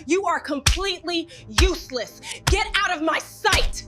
You are completely useless. Get out of my sight!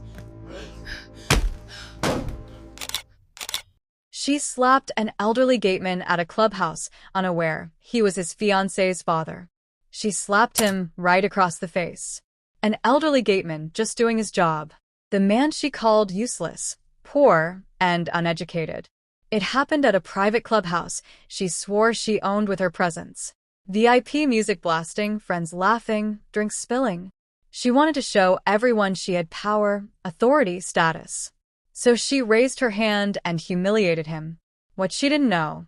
She slapped an elderly gateman at a clubhouse, unaware he was his fiancé's father. She slapped him right across the face. An elderly gateman just doing his job. The man she called useless, poor, and uneducated. It happened at a private clubhouse she swore she owned with her presence. VIP music blasting, friends laughing, drinks spilling. She wanted to show everyone she had power, authority, status. So she raised her hand and humiliated him. What she didn't know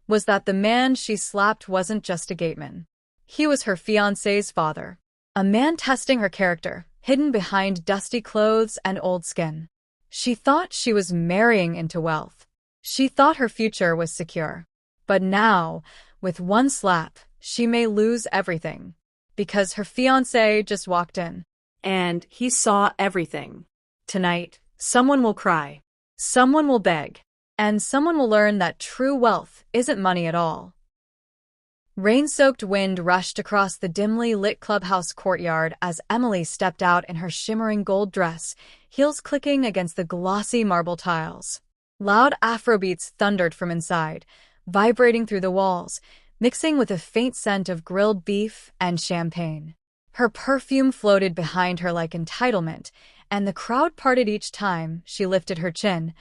was that the man she slapped wasn't just a gateman. He was her fiancé's father. A man testing her character, hidden behind dusty clothes and old skin. She thought she was marrying into wealth. She thought her future was secure. But now, with one slap, she may lose everything. Because her fiancé just walked in. And he saw everything. Tonight, someone will cry. Someone will beg. And someone will learn that true wealth isn't money at all. Rain-soaked wind rushed across the dimly lit clubhouse courtyard as Emily stepped out in her shimmering gold dress, heels clicking against the glossy marble tiles. Loud Afrobeats thundered from inside, vibrating through the walls, mixing with a faint scent of grilled beef and champagne. Her perfume floated behind her like entitlement, and the crowd parted each time she lifted her chin,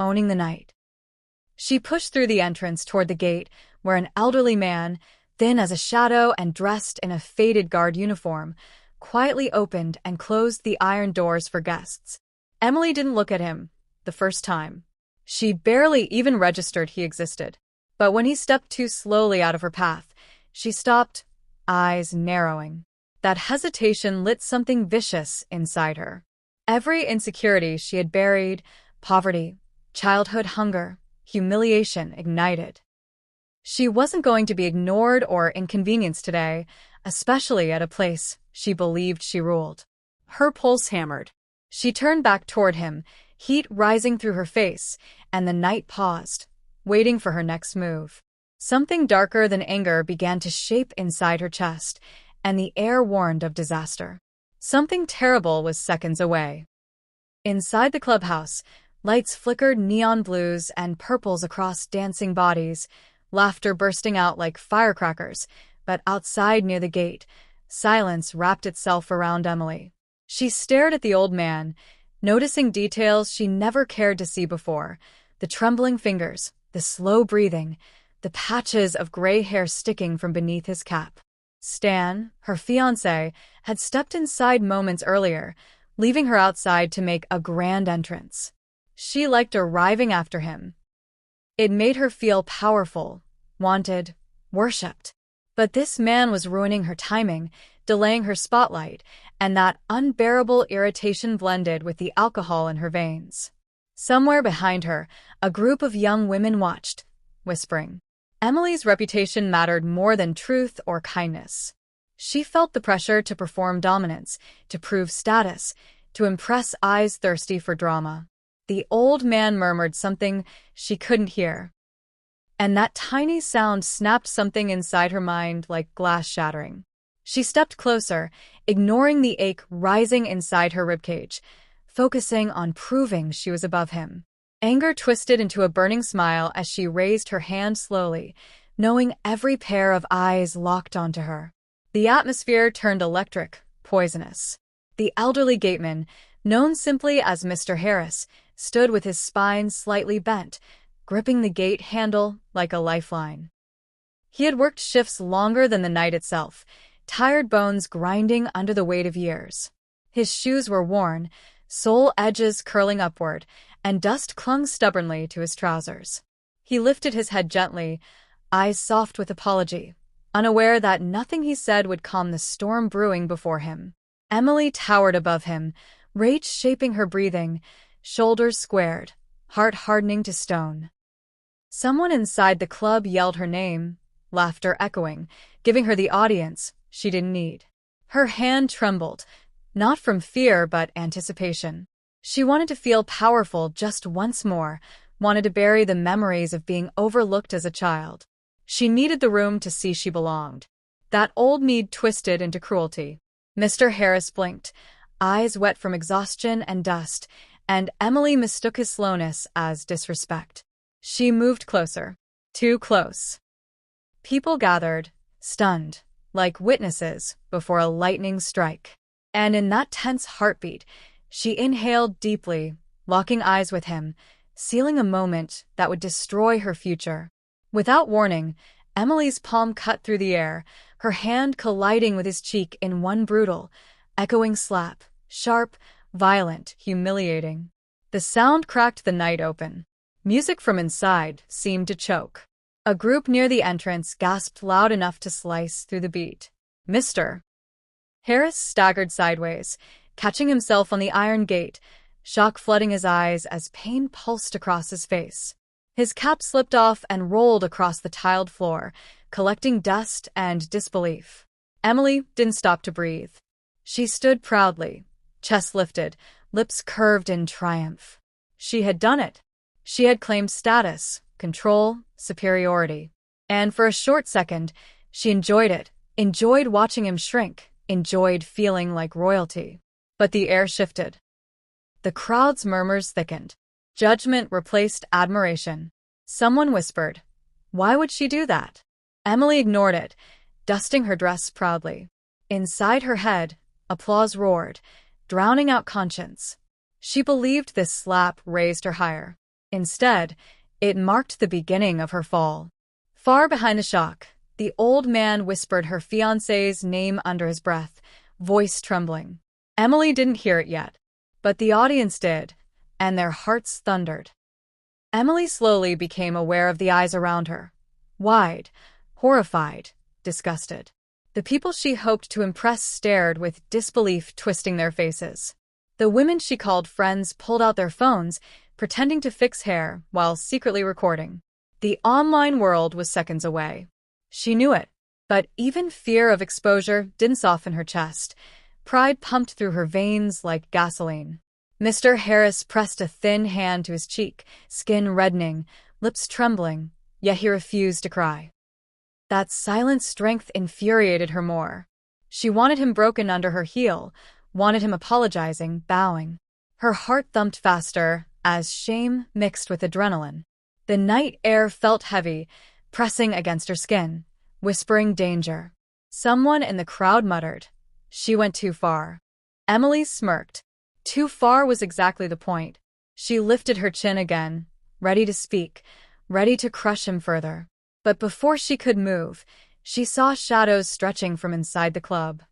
owning the night. She pushed through the entrance toward the gate, where an elderly man, thin as a shadow and dressed in a faded guard uniform, quietly opened and closed the iron doors for guests. Emily didn't look at him the first time. She barely even registered he existed. But when he stepped too slowly out of her path, she stopped, eyes narrowing. That hesitation lit something vicious inside her. Every insecurity she had buried, poverty, childhood hunger, humiliation ignited. She wasn't going to be ignored or inconvenienced today, especially at a place she believed she ruled. Her pulse hammered. She turned back toward him, heat rising through her face, and the night paused, waiting for her next move. Something darker than anger began to shape inside her chest, and the air warned of disaster. Something terrible was seconds away. Inside the clubhouse, lights flickered neon blues and purples across dancing bodies, laughter bursting out like firecrackers, but outside near the gate, silence wrapped itself around Emily. She stared at the old man, noticing details she never cared to see before, the trembling fingers, the slow breathing, the patches of gray hair sticking from beneath his cap. Stan, her fiancé, had stepped inside moments earlier, leaving her outside to make a grand entrance. She liked arriving after him. It made her feel powerful, wanted, worshipped. But this man was ruining her timing, delaying her spotlight, and that unbearable irritation blended with the alcohol in her veins. Somewhere behind her, a group of young women watched, whispering. Emily's reputation mattered more than truth or kindness. She felt the pressure to perform dominance, to prove status, to impress eyes thirsty for drama. The old man murmured something she couldn't hear. And that tiny sound snapped something inside her mind like glass shattering. She stepped closer, ignoring the ache rising inside her ribcage, focusing on proving she was above him. Anger twisted into a burning smile as she raised her hand slowly, knowing every pair of eyes locked onto her. The atmosphere turned electric, poisonous. The elderly gateman, known simply as Mr. Harris, stood with his spine slightly bent, gripping the gate handle like a lifeline. He had worked shifts longer than the night itself, tired bones grinding under the weight of years. His shoes were worn, sole edges curling upward, and dust clung stubbornly to his trousers. He lifted his head gently, eyes soft with apology, unaware that nothing he said would calm the storm brewing before him. Emily towered above him, rage shaping her breathing, shoulders squared, heart hardening to stone. Someone inside the club yelled her name, laughter echoing, giving her the audience she didn't need. Her hand trembled, not from fear but anticipation. She wanted to feel powerful just once more, wanted to bury the memories of being overlooked as a child. She needed the room to see she belonged. That old mead twisted into cruelty. Mr. Harris blinked, eyes wet from exhaustion and dust, and Emily mistook his slowness as disrespect. She moved closer. Too close. People gathered, stunned, like witnesses before a lightning strike. And in that tense heartbeat, she inhaled deeply, locking eyes with him, sealing a moment that would destroy her future. Without warning, Emily's palm cut through the air, her hand colliding with his cheek in one brutal, echoing slap, sharp, violent, humiliating. The sound cracked the night open. Music from inside seemed to choke. A group near the entrance gasped loud enough to slice through the beat. Mr. Harris staggered sideways, catching himself on the iron gate, shock flooding his eyes as pain pulsed across his face. His cap slipped off and rolled across the tiled floor, collecting dust and disbelief. Emily didn't stop to breathe. She stood proudly, chest lifted, lips curved in triumph. She had done it. She had claimed status, control, superiority. And for a short second, she enjoyed it, enjoyed watching him shrink, enjoyed feeling like royalty. But the air shifted. The crowd's murmurs thickened. Judgment replaced admiration. Someone whispered, "Why would she do that?" Emily ignored it, dusting her dress proudly. Inside her head, applause roared, drowning out conscience. She believed this slap raised her higher. Instead, it marked the beginning of her fall. Far behind the shock, the old man whispered her fiancé's name under his breath, voice trembling. Emily didn't hear it yet, but the audience did, and their hearts thundered. Emily slowly became aware of the eyes around her, wide, horrified, disgusted. The people she hoped to impress stared with disbelief twisting their faces. The women she called friends pulled out their phones, pretending to fix hair while secretly recording. The online world was seconds away. She knew it, but even fear of exposure didn't soften her chest. Pride pumped through her veins like gasoline. Mr. Harris pressed a thin hand to his cheek, skin reddening, lips trembling, yet he refused to cry. That silent strength infuriated her more. She wanted him broken under her heel, wanted him apologizing, bowing. Her heart thumped faster as shame mixed with adrenaline. The night air felt heavy, pressing against her skin, whispering danger. Someone in the crowd muttered, "She went too far." Emily smirked. Too far was exactly the point. She lifted her chin again, ready to speak, ready to crush him further. But before she could move, she saw shadows stretching from inside the club.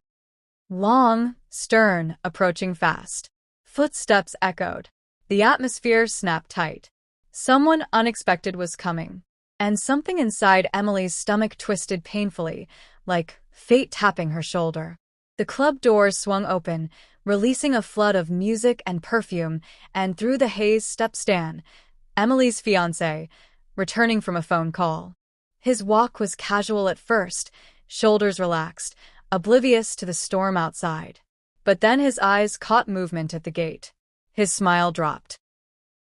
Long, stern, approaching fast. Footsteps echoed. The atmosphere snapped tight. Someone unexpected was coming, and something inside Emily's stomach twisted painfully, like fate tapping her shoulder. The club doors swung open, releasing a flood of music and perfume, and through the haze stepped Stan, Emily's fiancé, returning from a phone call. His walk was casual at first, shoulders relaxed, oblivious to the storm outside. But then his eyes caught movement at the gate. His smile dropped.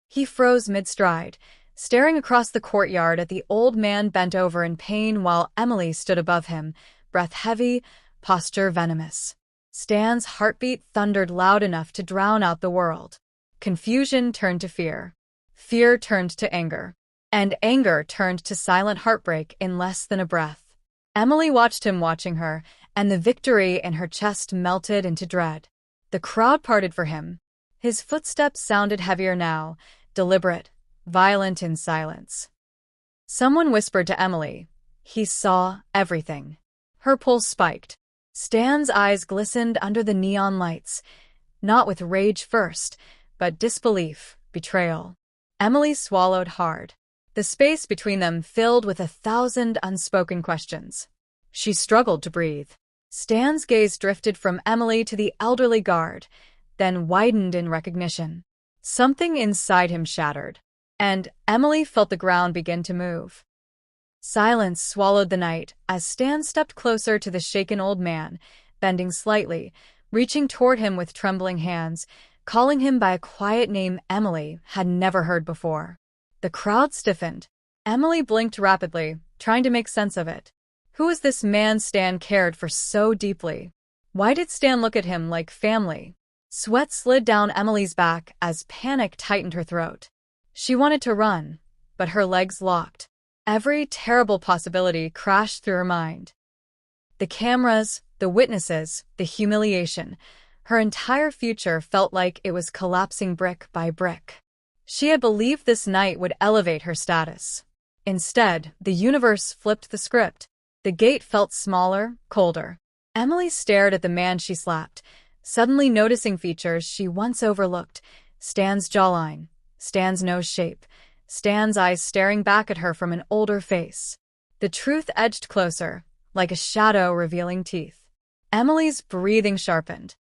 He froze mid-stride, staring across the courtyard at the old man bent over in pain while Emily stood above him, breath heavy, posture venomous. Stan's heartbeat thundered loud enough to drown out the world. Confusion turned to fear. Fear turned to anger. And anger turned to silent heartbreak in less than a breath. Emily watched him watching her, and the victory in her chest melted into dread. The crowd parted for him. His footsteps sounded heavier now, deliberate, violent in silence. Someone whispered to Emily. He saw everything. Her pulse spiked. Stan's eyes glistened under the neon lights, not with rage first, but disbelief, betrayal. Emily swallowed hard. The space between them filled with 1,000 unspoken questions. She struggled to breathe. Stan's gaze drifted from Emily to the elderly guard, then widened in recognition. Something inside him shattered, and Emily felt the ground begin to move. Silence swallowed the night as Stan stepped closer to the shaken old man, bending slightly, reaching toward him with trembling hands, calling him by a quiet name Emily had never heard before. The crowd stiffened. Emily blinked rapidly, trying to make sense of it. Who was this man Stan cared for so deeply? Why did Stan look at him like family? Sweat slid down Emily's back as panic tightened her throat. She wanted to run, but her legs locked. Every terrible possibility crashed through her mind. The cameras, the witnesses, the humiliation. Her entire future felt like it was collapsing brick by brick. She had believed this night would elevate her status. Instead, the universe flipped the script. The gate felt smaller, colder. Emily stared at the man she slapped, suddenly noticing features she once overlooked. Stan's jawline, Stan's nose shape, Stan's eyes staring back at her from an older face. The truth edged closer, like a shadow revealing teeth. Emily's breathing sharpened.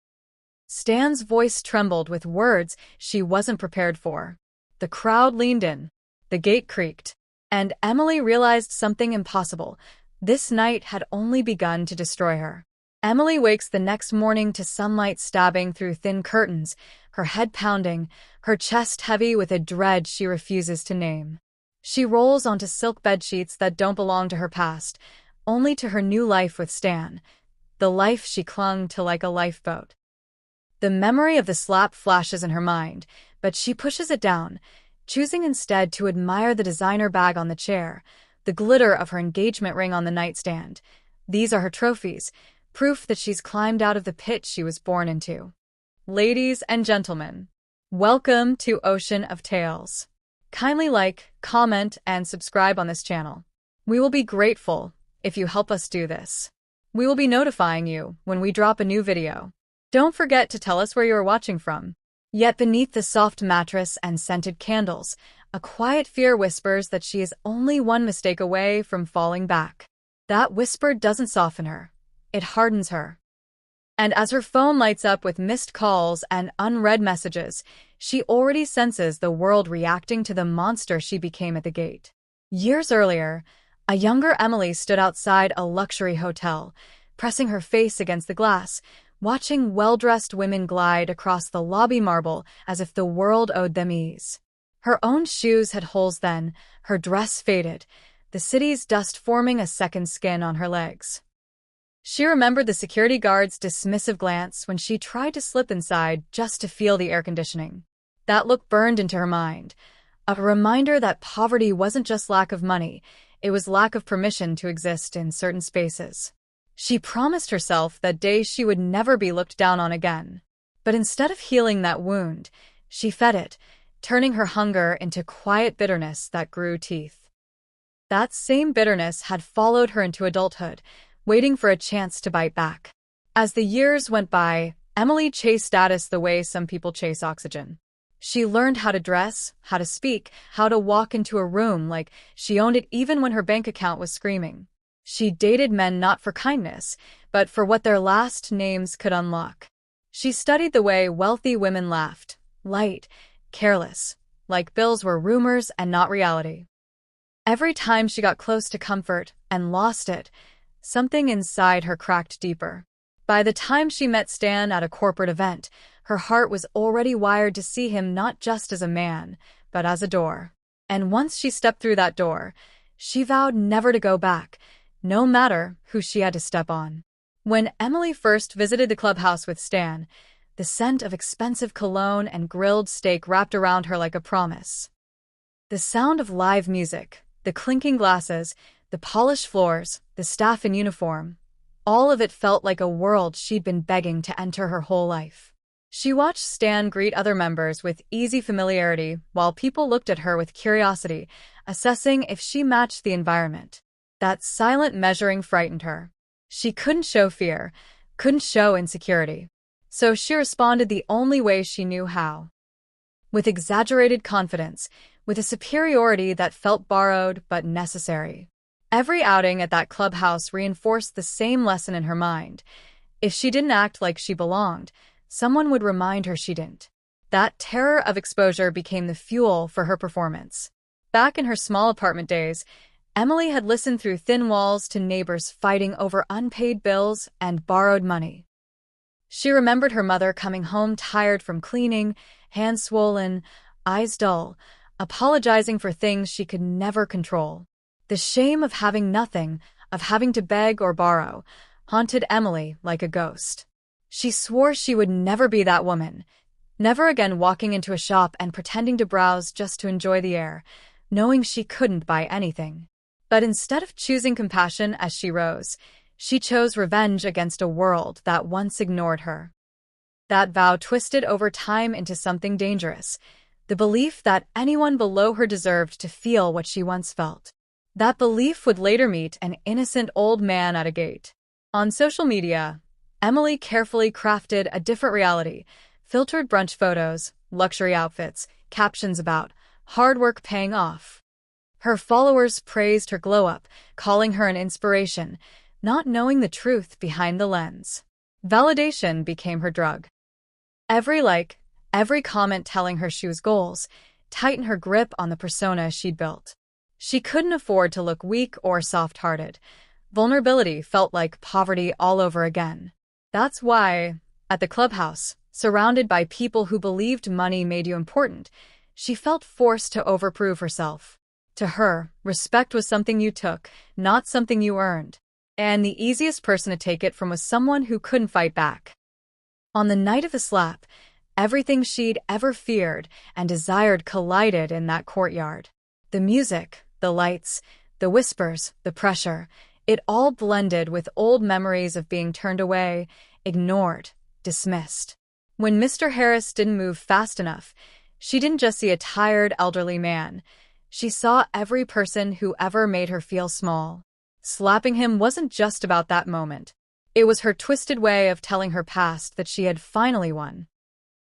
Stan's voice trembled with words she wasn't prepared for. The crowd leaned in. The gate creaked. And Emily realized something impossible. This night had only begun to destroy her. Emily wakes the next morning to sunlight stabbing through thin curtains, her head pounding, her chest heavy with a dread she refuses to name. She rolls onto silk bedsheets that don't belong to her past, only to her new life with Stan, the life she clung to like a lifeboat. The memory of the slap flashes in her mind, but she pushes it down, choosing instead to admire the designer bag on the chair, the glitter of her engagement ring on the nightstand. These are her trophies, proof that she's climbed out of the pit she was born into. Ladies and gentlemen, welcome to Ocean of Tales. Kindly like, comment, and subscribe on this channel. We will be grateful if you help us do this. We will be notifying you when we drop a new video. Don't forget to tell us where you are watching from. Yet beneath the soft mattress and scented candles, a quiet fear whispers that she is only one mistake away from falling back. That whisper doesn't soften her. It hardens her. And as her phone lights up with missed calls and unread messages, she already senses the world reacting to the monster she became at the gate. Years earlier, a younger Emily stood outside a luxury hotel, pressing her face against the glass, watching well-dressed women glide across the lobby marble as if the world owed them ease. Her own shoes had holes then, her dress faded, the city's dust forming a second skin on her legs. She remembered the security guard's dismissive glance when she tried to slip inside just to feel the air conditioning. That look burned into her mind, a reminder that poverty wasn't just lack of money, it was lack of permission to exist in certain spaces. She promised herself that day she would never be looked down on again. But instead of healing that wound, she fed it, turning her hunger into quiet bitterness that grew teeth. That same bitterness had followed her into adulthood, waiting for a chance to bite back. As the years went by, Emily chased status the way some people chase oxygen. She learned how to dress, how to speak, how to walk into a room like she owned it even when her bank account was screaming. She dated men not for kindness, but for what their last names could unlock. She studied the way wealthy women laughed, light, careless, like bills were rumors and not reality. Every time she got close to comfort and lost it, something inside her cracked deeper. By the time she met Stan at a corporate event, her heart was already wired to see him not just as a man, but as a door. And once she stepped through that door, she vowed never to go back, no matter who she had to step on. When Emily first visited the clubhouse with Stan, the scent of expensive cologne and grilled steak wrapped around her like a promise. The sound of live music, the clinking glasses, the polished floors, the staff in uniform, all of it felt like a world she'd been begging to enter her whole life. She watched Stan greet other members with easy familiarity while people looked at her with curiosity, assessing if she matched the environment. That silent measuring frightened her. She couldn't show fear, couldn't show insecurity. So she responded the only way she knew how. With exaggerated confidence, with a superiority that felt borrowed but necessary. Every outing at that clubhouse reinforced the same lesson in her mind. If she didn't act like she belonged, someone would remind her she didn't. That terror of exposure became the fuel for her performance. Back in her small apartment days, Emily had listened through thin walls to neighbors fighting over unpaid bills and borrowed money. She remembered her mother coming home tired from cleaning, hands swollen, eyes dull, apologizing for things she could never control. The shame of having nothing, of having to beg or borrow, haunted Emily like a ghost. She swore she would never be that woman, never again walking into a shop and pretending to browse just to enjoy the air, knowing she couldn't buy anything. But instead of choosing compassion as she rose, she chose revenge against a world that once ignored her. That vow twisted over time into something dangerous, the belief that anyone below her deserved to feel what she once felt. That belief would later meet an innocent old man at a gate. On social media, Emily carefully crafted a different reality, filtered brunch photos, luxury outfits, captions about hard work paying off. Her followers praised her glow-up, calling her an inspiration, not knowing the truth behind the lens. Validation became her drug. Every like, every comment telling her she was goals, tightened her grip on the persona she'd built. She couldn't afford to look weak or soft-hearted. Vulnerability felt like poverty all over again. That's why, at the Clubhouse, surrounded by people who believed money made you important, she felt forced to overprove herself. To her, respect was something you took, not something you earned. And the easiest person to take it from was someone who couldn't fight back. On the night of the slap, everything she'd ever feared and desired collided in that courtyard. The music, the lights, the whispers, the pressure, it all blended with old memories of being turned away, ignored, dismissed. When Mr. Harris didn't move fast enough, she didn't just see a tired, elderly man. She saw every person who ever made her feel small. Slapping him wasn't just about that moment. It was her twisted way of telling her past that she had finally won.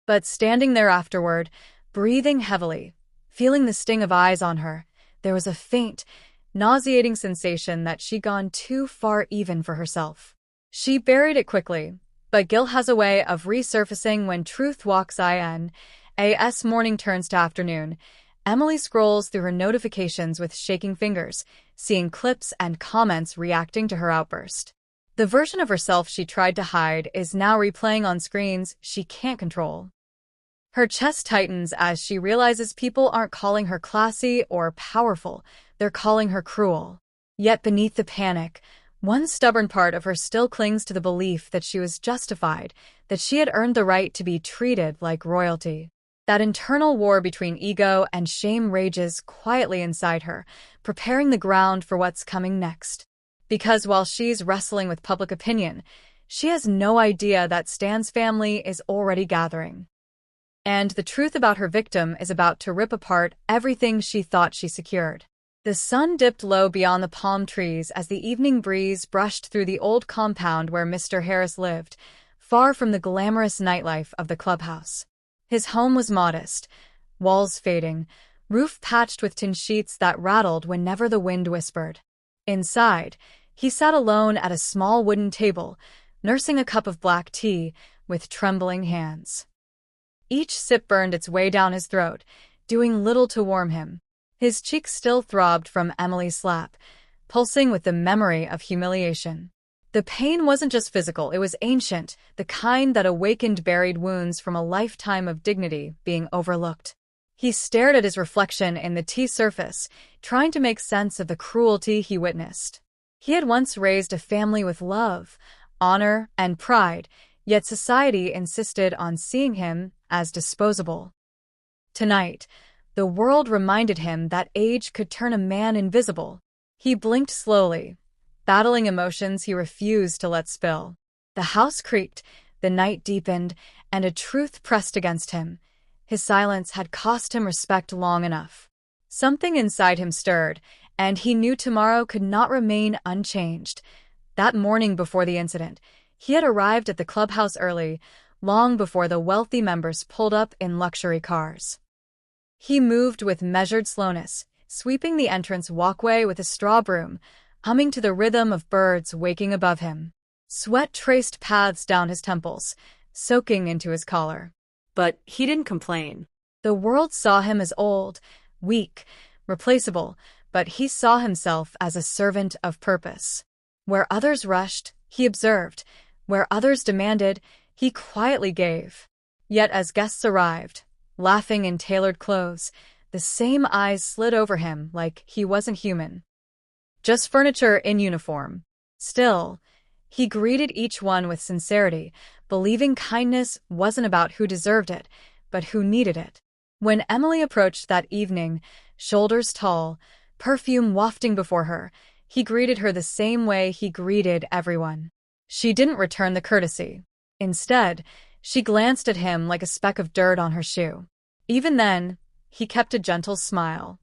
But standing there afterward, breathing heavily, feeling the sting of eyes on her, there was a faint, nauseating sensation that she'd gone too far even for herself. She buried it quickly, but guilt has a way of resurfacing when truth walks in. As morning turns to afternoon, Emily scrolls through her notifications with shaking fingers, seeing clips and comments reacting to her outburst. The version of herself she tried to hide is now replaying on screens she can't control. Her chest tightens as she realizes people aren't calling her classy or powerful, they're calling her cruel. Yet beneath the panic, one stubborn part of her still clings to the belief that she was justified, that she had earned the right to be treated like royalty. That internal war between ego and shame rages quietly inside her, preparing the ground for what's coming next. Because while she's wrestling with public opinion, she has no idea that Stan's family is already gathering. And the truth about her victim is about to rip apart everything she thought she secured. The sun dipped low beyond the palm trees as the evening breeze brushed through the old compound where Mr. Harris lived, far from the glamorous nightlife of the Clubhouse. His home was modest, walls fading, roof patched with tin sheets that rattled whenever the wind whispered. Inside, he sat alone at a small wooden table, nursing a cup of black tea with trembling hands. Each sip burned its way down his throat, doing little to warm him. His cheeks still throbbed from Emily's slap, pulsing with the memory of humiliation. The pain wasn't just physical, it was ancient, the kind that awakened buried wounds from a lifetime of dignity being overlooked. He stared at his reflection in the tea surface, trying to make sense of the cruelty he witnessed. He had once raised a family with love, honor, and pride, yet society insisted on seeing him as disposable. Tonight, the world reminded him that age could turn a man invisible. He blinked slowly, battling emotions he refused to let spill. The house creaked, the night deepened, and a truth pressed against him. His silence had cost him respect long enough. Something inside him stirred, and he knew tomorrow could not remain unchanged. That morning before the incident, he had arrived at the Clubhouse early, long before the wealthy members pulled up in luxury cars. He moved with measured slowness, sweeping the entrance walkway with a straw broom, humming to the rhythm of birds waking above him. Sweat traced paths down his temples, soaking into his collar. But he didn't complain. The world saw him as old, weak, replaceable, but he saw himself as a servant of purpose. Where others rushed, he observed. Where others demanded, he quietly gave. Yet as guests arrived, laughing in tailored clothes, the same eyes slid over him like he wasn't human. just furniture in uniform. Still, he greeted each one with sincerity, believing kindness wasn't about who deserved it, but who needed it. When Emily approached that evening, shoulders tall, perfume wafting before her, he greeted her the same way he greeted everyone. She didn't return the courtesy. Instead, she glanced at him like a speck of dirt on her shoe. Even then, he kept a gentle smile.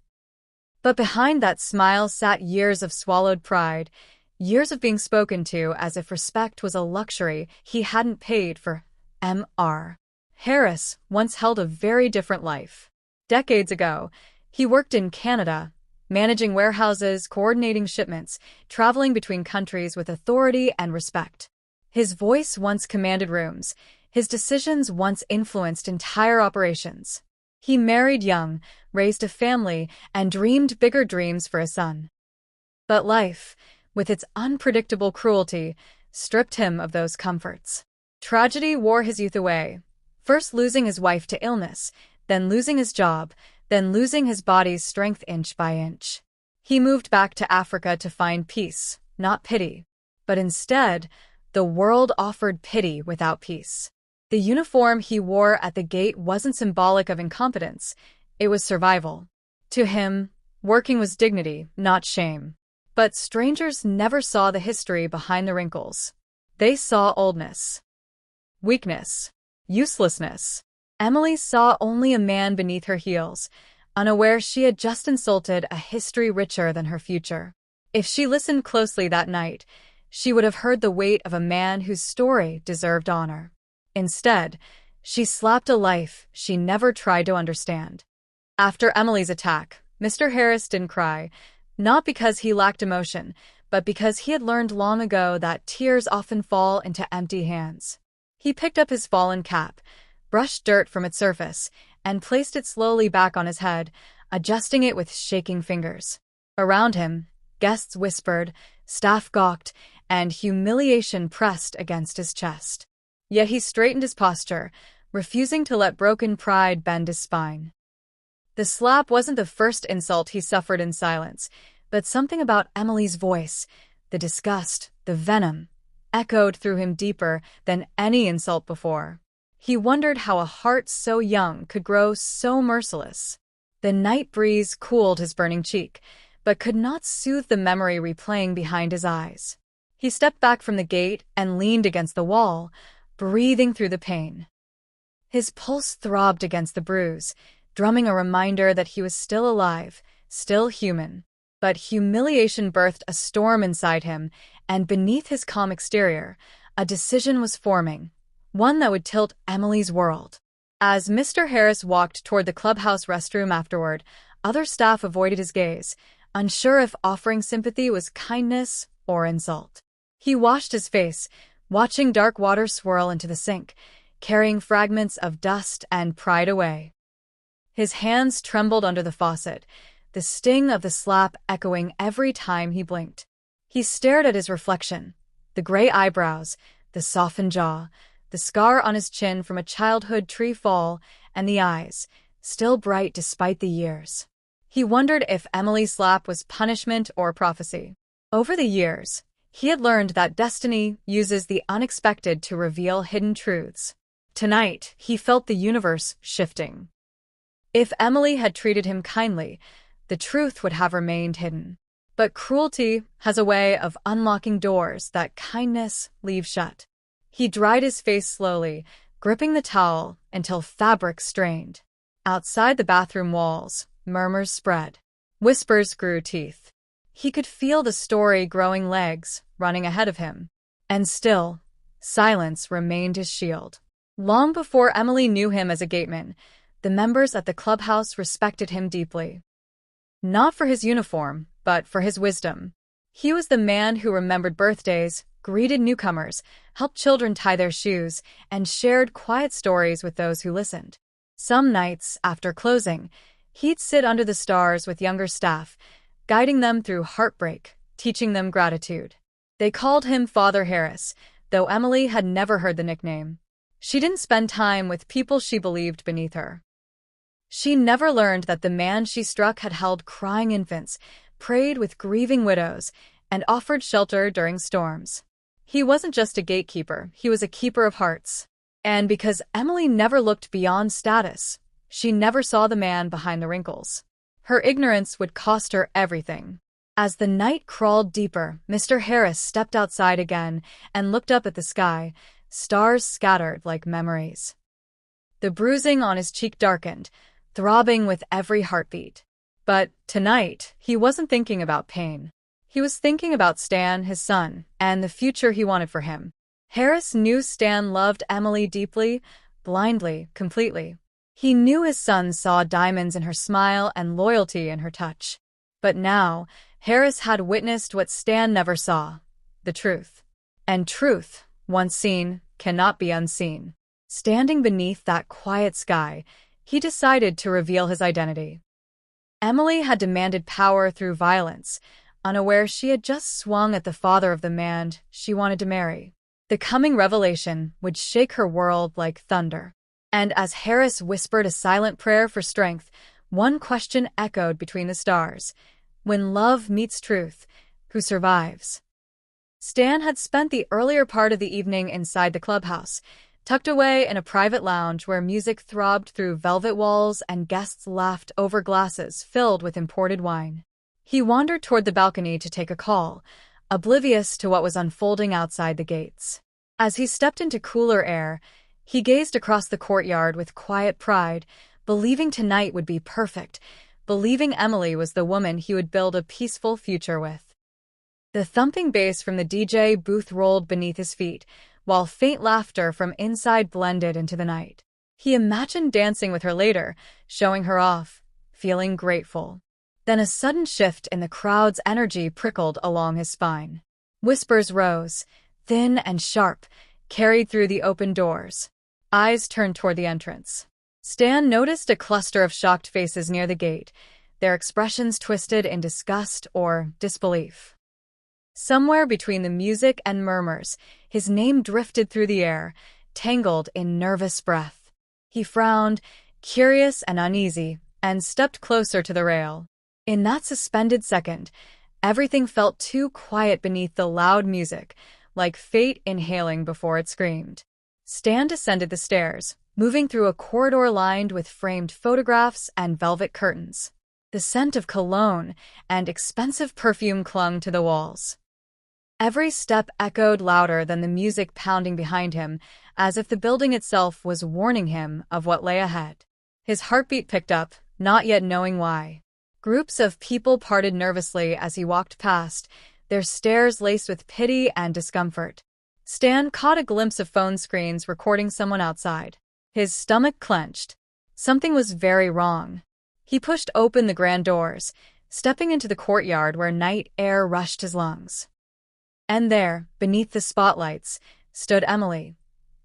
But behind that smile sat years of swallowed pride, years of being spoken to as if respect was a luxury he hadn't paid for. Mr. Harris once held a very different life. Decades ago, he worked in Canada, managing warehouses, coordinating shipments, traveling between countries with authority and respect. His voice once commanded rooms. His decisions once influenced entire operations. He married young, raised a family, and dreamed bigger dreams for a son. But life, with its unpredictable cruelty, stripped him of those comforts. Tragedy wore his youth away, first losing his wife to illness, then losing his job, then losing his body's strength inch by inch. He moved back to Africa to find peace, not pity. But instead, the world offered pity without peace. The uniform he wore at the gate wasn't symbolic of incompetence, it was survival. To him, working was dignity, not shame. But strangers never saw the history behind the wrinkles. They saw oldness, weakness, uselessness. Emily saw only a man beneath her heels, unaware she had just insulted a history richer than her future. If she listened closely that night, she would have heard the weight of a man whose story deserved honor. Instead, she slapped a life she never tried to understand. After Emily's attack, Mr. Harris didn't cry, not because he lacked emotion, but because he had learned long ago that tears often fall into empty hands. He picked up his fallen cap, brushed dirt from its surface, and placed it slowly back on his head, adjusting it with shaking fingers. Around him, guests whispered, staff gawked, and humiliation pressed against his chest. Yet he straightened his posture, refusing to let broken pride bend his spine. The slap wasn't the first insult he suffered in silence, but something about Emily's voice, the disgust, the venom, echoed through him deeper than any insult before. He wondered how a heart so young could grow so merciless. The night breeze cooled his burning cheek, but could not soothe the memory replaying behind his eyes. He stepped back from the gate and leaned against the wall, breathing through the pain. His pulse throbbed against the bruise, drumming a reminder that he was still alive, still human. But humiliation birthed a storm inside him, and beneath his calm exterior, a decision was forming, one that would tilt Emily's world. As Mr. Harris walked toward the clubhouse restroom afterward, other staff avoided his gaze, unsure if offering sympathy was kindness or insult. He washed his face, watching dark water swirl into the sink, carrying fragments of dust and pride away. His hands trembled under the faucet, the sting of the slap echoing every time he blinked. He stared at his reflection, the gray eyebrows, the softened jaw, the scar on his chin from a childhood tree fall, and the eyes, still bright despite the years. He wondered if Emily's slap was punishment or prophecy. Over the years, he had learned that destiny uses the unexpected to reveal hidden truths. Tonight, he felt the universe shifting. If Emily had treated him kindly, the truth would have remained hidden. But cruelty has a way of unlocking doors that kindness leaves shut. He dried his face slowly, gripping the towel until fabric strained. Outside the bathroom walls, murmurs spread. Whispers grew teeth. He could feel the story growing legs, running ahead of him. And still, silence remained his shield. Long before Emily knew him as a gateman, the members at the clubhouse respected him deeply. Not for his uniform, but for his wisdom. He was the man who remembered birthdays, greeted newcomers, helped children tie their shoes, and shared quiet stories with those who listened. Some nights, after closing, he'd sit under the stars with younger staff, guiding them through heartbreak, teaching them gratitude. They called him Father Harris, though Emily had never heard the nickname. She didn't spend time with people she believed beneath her. She never learned that the man she struck had held crying infants, prayed with grieving widows, and offered shelter during storms. He wasn't just a gatekeeper, he was a keeper of hearts. And because Emily never looked beyond status, she never saw the man behind the wrinkles. Her ignorance would cost her everything. As the night crawled deeper, Mr. Harris stepped outside again and looked up at the sky, stars scattered like memories. The bruising on his cheek darkened, throbbing with every heartbeat. But tonight, he wasn't thinking about pain. He was thinking about Stan, his son, and the future he wanted for him. Harris knew Stan loved Emily deeply, blindly, completely. He knew his son saw diamonds in her smile and loyalty in her touch. But now, Harris had witnessed what Stan never saw, the truth. And truth, once seen, cannot be unseen. Standing beneath that quiet sky, he decided to reveal his identity. Emily had demanded power through violence, unaware she had just swung at the father of the man she wanted to marry. The coming revelation would shake her world like thunder. And as Harris whispered a silent prayer for strength, one question echoed between the stars. When love meets truth, who survives? Stan had spent the earlier part of the evening inside the clubhouse, tucked away in a private lounge where music throbbed through velvet walls and guests laughed over glasses filled with imported wine. He wandered toward the balcony to take a call, oblivious to what was unfolding outside the gates. As he stepped into cooler air, he gazed across the courtyard with quiet pride, believing tonight would be perfect, believing Emily was the woman he would build a peaceful future with. The thumping bass from the DJ booth rolled beneath his feet, while faint laughter from inside blended into the night. He imagined dancing with her later, showing her off, feeling grateful. Then a sudden shift in the crowd's energy prickled along his spine. Whispers rose, thin and sharp, carried through the open doors. Eyes turned toward the entrance. Stan noticed a cluster of shocked faces near the gate, their expressions twisted in disgust or disbelief. Somewhere between the music and murmurs, his name drifted through the air, tangled in nervous breath. He frowned, curious and uneasy, and stepped closer to the rail. In that suspended second, everything felt too quiet beneath the loud music, like fate inhaling before it screamed. Stan descended the stairs, moving through a corridor lined with framed photographs and velvet curtains. The scent of cologne and expensive perfume clung to the walls. Every step echoed louder than the music pounding behind him, as if the building itself was warning him of what lay ahead. His heartbeat picked up, not yet knowing why. Groups of people parted nervously as he walked past, their stares laced with pity and discomfort. Stan caught a glimpse of phone screens recording someone outside. His stomach clenched. Something was very wrong. He pushed open the grand doors, stepping into the courtyard where night air rushed his lungs. And there, beneath the spotlights, stood Emily.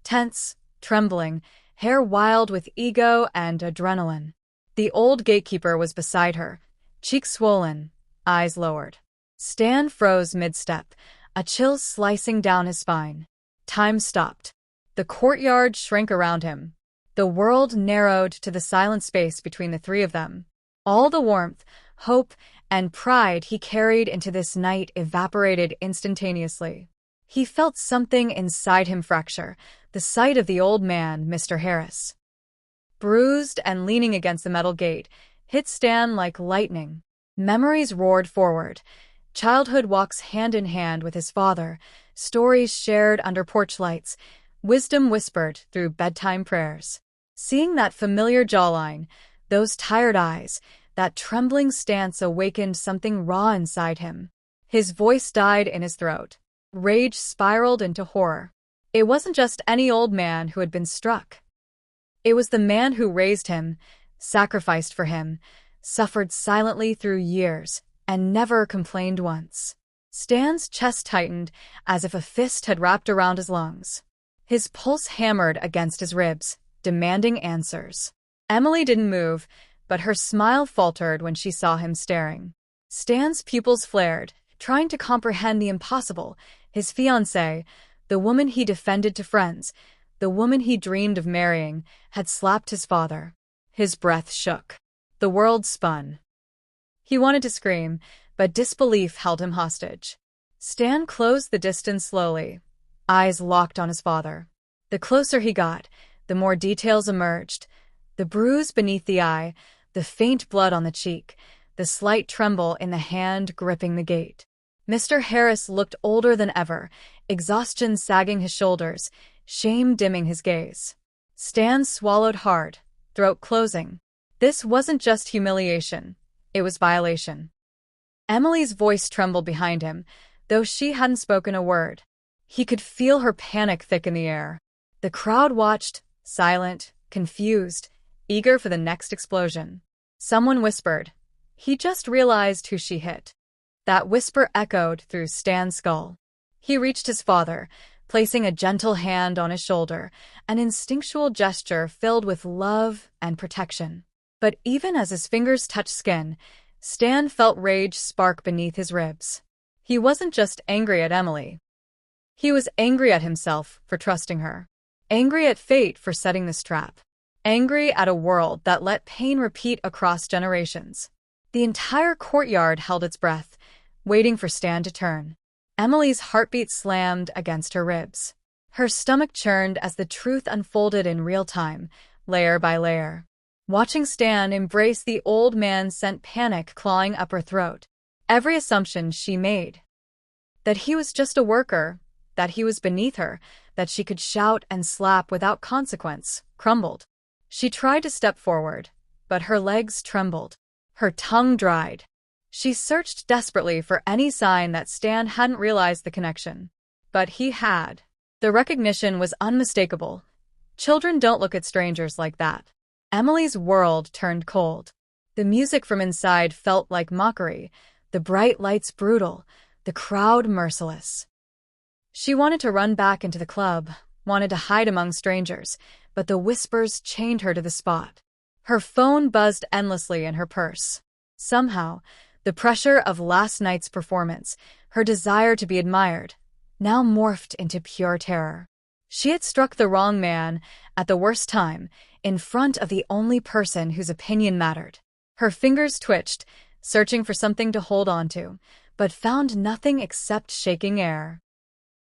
Tense, trembling, hair wild with ego and adrenaline. The old gatekeeper was beside her, cheeks swollen, eyes lowered. Stan froze mid-step, a chill slicing down his spine. Time stopped. The courtyard shrank around him. The world narrowed to the silent space between the three of them. All the warmth, hope, and pride he carried into this night evaporated instantaneously. He felt something inside him fracture, the sight of the old man, Mr. Harris. Bruised and leaning against the metal gate, hit Stan like lightning. Memories roared forward. Childhood walks hand in hand with his father, stories shared under porch lights, wisdom whispered through bedtime prayers. Seeing that familiar jawline, those tired eyes, that trembling stance awakened something raw inside him. His voice died in his throat. Rage spiraled into horror. It wasn't just any old man who had been struck. It was the man who raised him, sacrificed for him, suffered silently through years, and never complained once. Stan's chest tightened as if a fist had wrapped around his lungs. His pulse hammered against his ribs, demanding answers. Emily didn't move, but her smile faltered when she saw him staring. Stan's pupils flared, trying to comprehend the impossible. His fiancée, the woman he defended to friends, the woman he dreamed of marrying, had slapped his father. His breath shook. The world spun. He wanted to scream, but disbelief held him hostage. Stan closed the distance slowly, eyes locked on his father. The closer he got, the more details emerged. The bruise beneath the eye, the faint blood on the cheek, the slight tremble in the hand gripping the gate. Mr. Harris looked older than ever, exhaustion sagging his shoulders, shame dimming his gaze. Stan swallowed hard, throat closing. This wasn't just humiliation, it was violation. Emily's voice trembled behind him, though she hadn't spoken a word. He could feel her panic thick in the air. The crowd watched, silent, confused, eager for the next explosion. Someone whispered. He just realized who she hit. That whisper echoed through Stan's skull. He reached his father, placing a gentle hand on his shoulder, an instinctual gesture filled with love and protection. But even as his fingers touched skin, Stan felt rage spark beneath his ribs. He wasn't just angry at Emily. He was angry at himself for trusting her. Angry at fate for setting this trap. Angry at a world that let pain repeat across generations. The entire courtyard held its breath, waiting for Stan to turn. Emily's heartbeat slammed against her ribs. Her stomach churned as the truth unfolded in real time, layer by layer. Watching Stan embrace the old man sent panic clawing up her throat. Every assumption she made, that he was just a worker, that he was beneath her, that she could shout and slap without consequence, crumbled. She tried to step forward, but her legs trembled. Her tongue dried. She searched desperately for any sign that Stan hadn't realized the connection. But he had. The recognition was unmistakable. Children don't look at strangers like that. Emily's world turned cold. The music from inside felt like mockery, the bright lights brutal, the crowd merciless. She wanted to run back into the club, wanted to hide among strangers, but the whispers chained her to the spot. Her phone buzzed endlessly in her purse. Somehow, the pressure of last night's performance, her desire to be admired, now morphed into pure terror. She had struck the wrong man, at the worst time, in front of the only person whose opinion mattered. Her fingers twitched, searching for something to hold on to, but found nothing except shaking air.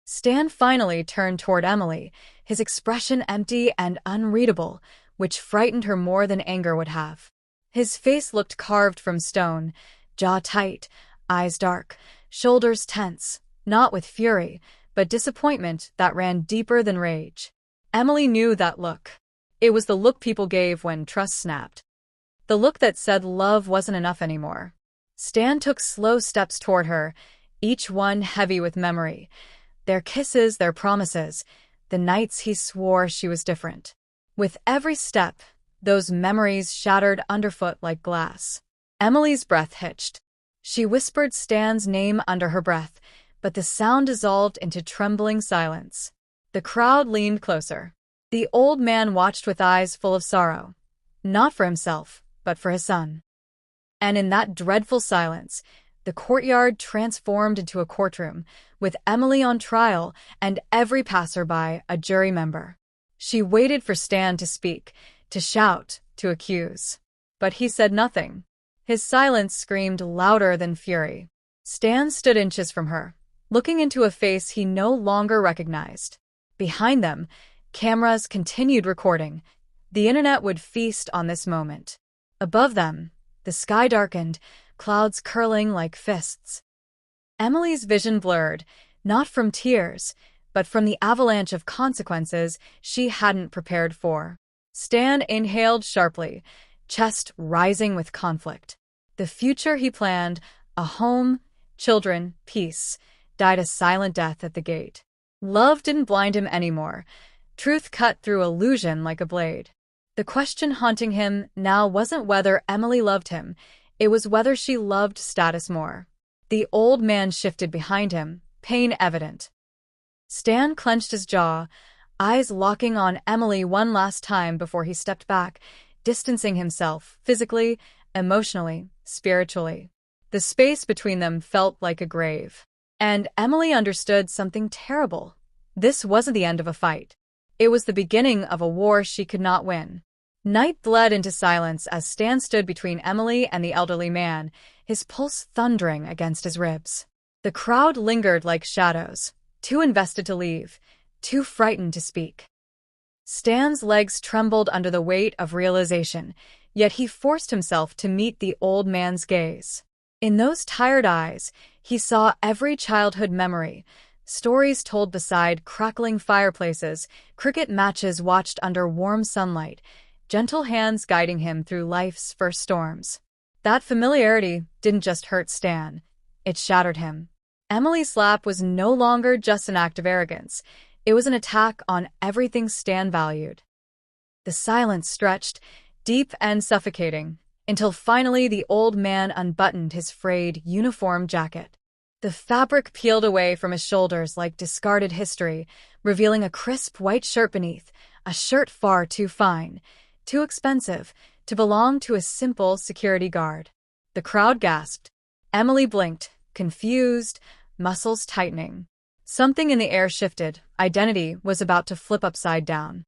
Stan finally turned toward Emily, his expression empty and unreadable, which frightened her more than anger would have. His face looked carved from stone, jaw tight, eyes dark, shoulders tense, not with fury, but disappointment that ran deeper than rage. Emily knew that look. It was the look people gave when trust snapped. The look that said love wasn't enough anymore. Stan took slow steps toward her, each one heavy with memory. Their kisses, their promises, the nights he swore she was different. With every step, those memories shattered underfoot like glass. Emily's breath hitched. She whispered Stan's name under her breath, but the sound dissolved into trembling silence. The crowd leaned closer. The old man watched with eyes full of sorrow, not for himself, but for his son. And in that dreadful silence, the courtyard transformed into a courtroom, with Emily on trial and every passerby a jury member. She waited for Stan to speak, to shout, to accuse. But he said nothing. His silence screamed louder than fury. Stan stood inches from her, looking into a face he no longer recognized. Behind them, cameras continued recording. The internet would feast on this moment. Above them, the sky darkened, clouds curling like fists. Emily's vision blurred, not from tears, but from the avalanche of consequences she hadn't prepared for. Stan inhaled sharply, chest rising with conflict. The future he planned, a home, children, peace, died a silent death at the gate. Love didn't blind him anymore. Truth cut through illusion like a blade. The question haunting him now wasn't whether Emily loved him, it was whether she loved status more. The old man shifted behind him, pain evident. Stan clenched his jaw, eyes locking on Emily one last time before he stepped back, distancing himself, physically, emotionally, spiritually. The space between them felt like a grave. And Emily understood something terrible. This wasn't the end of a fight. It was the beginning of a war she could not win. Night bled into silence as Stan stood between Emily and the elderly man, his pulse thundering against his ribs. The crowd lingered like shadows, too invested to leave, too frightened to speak. Stan's legs trembled under the weight of realization, yet he forced himself to meet the old man's gaze. In those tired eyes, he saw every childhood memory, stories told beside crackling fireplaces, cricket matches watched under warm sunlight, gentle hands guiding him through life's first storms. That familiarity didn't just hurt Stan, it shattered him. Emily's slap was no longer just an act of arrogance, it was an attack on everything Stan valued. The silence stretched, deep and suffocating, until finally the old man unbuttoned his frayed uniform jacket. The fabric peeled away from his shoulders like discarded history, revealing a crisp white shirt beneath, a shirt far too fine, too expensive, to belong to a simple security guard. The crowd gasped. Emily blinked, confused, muscles tightening. Something in the air shifted, identity was about to flip upside down.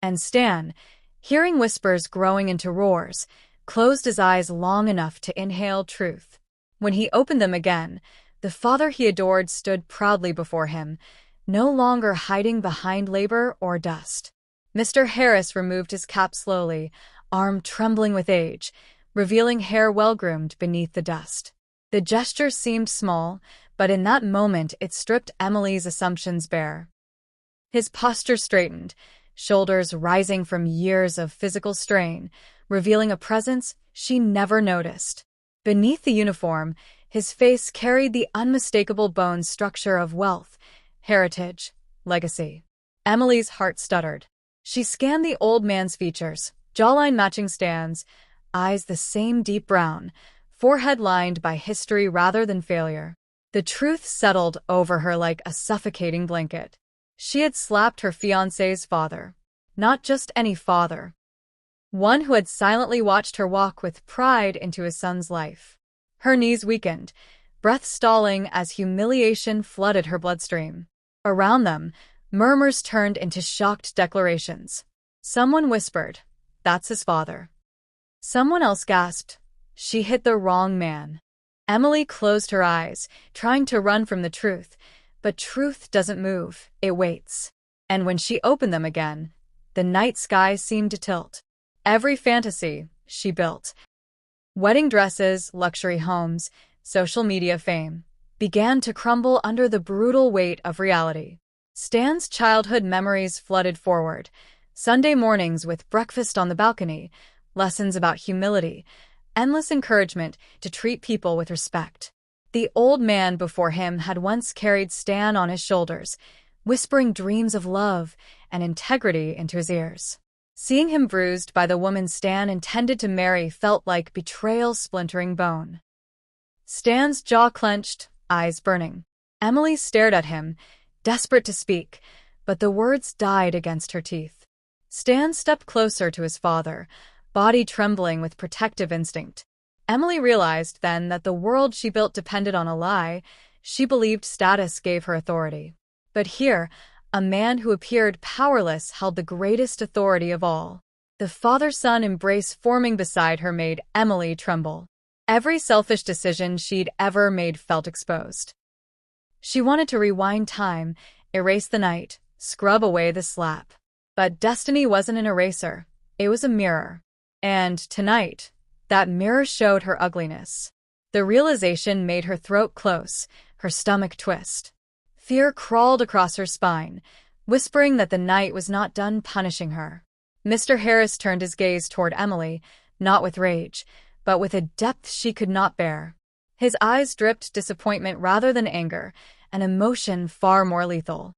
And Stan, hearing whispers growing into roars, closed his eyes long enough to inhale truth. When he opened them again, the father he adored stood proudly before him, no longer hiding behind labor or dust. Mr. Harris removed his cap slowly, arm trembling with age, revealing hair well-groomed beneath the dust. The gesture seemed small, but in that moment it stripped Emily's assumptions bare. His posture straightened, shoulders rising from years of physical strain, revealing a presence she never noticed. Beneath the uniform, his face carried the unmistakable bone structure of wealth, heritage, legacy. Emily's heart stuttered. She scanned the old man's features, jawline matching Stan's, eyes the same deep brown, forehead lined by history rather than failure. The truth settled over her like a suffocating blanket. She had slapped her fiancé's father. Not just any father. One who had silently watched her walk with pride into his son's life. Her knees weakened, breath stalling as humiliation flooded her bloodstream. Around them, murmurs turned into shocked declarations. Someone whispered, "That's his father." Someone else gasped, "She hit the wrong man." Emily closed her eyes, trying to run from the truth, but truth doesn't move, it waits. And when she opened them again, the night sky seemed to tilt. Every fantasy she built, wedding dresses, luxury homes, social media fame, began to crumble under the brutal weight of reality. Stan's childhood memories flooded forward. Sunday mornings with breakfast on the balcony, lessons about humility, endless encouragement to treat people with respect. The old man before him had once carried Stan on his shoulders, whispering dreams of love and integrity into his ears. Seeing him bruised by the woman Stan intended to marry felt like betrayal splintering bone. Stan's jaw clenched, eyes burning. Emily stared at him, desperate to speak, but the words died against her teeth. Stan stepped closer to his father, body trembling with protective instinct. Emily realized then that the world she built depended on a lie. She believed status gave her authority. But here, a man who appeared powerless held the greatest authority of all. The father-son embrace forming beside her made Emily tremble. Every selfish decision she'd ever made felt exposed. She wanted to rewind time, erase the night, scrub away the slap. But destiny wasn't an eraser, it was a mirror. And tonight, that mirror showed her ugliness. The realization made her throat close, her stomach twist. Fear crawled across her spine, whispering that the night was not done punishing her. Mr. Harris turned his gaze toward Emily, not with rage, but with a depth she could not bear. His eyes dripped disappointment rather than anger, an emotion far more lethal.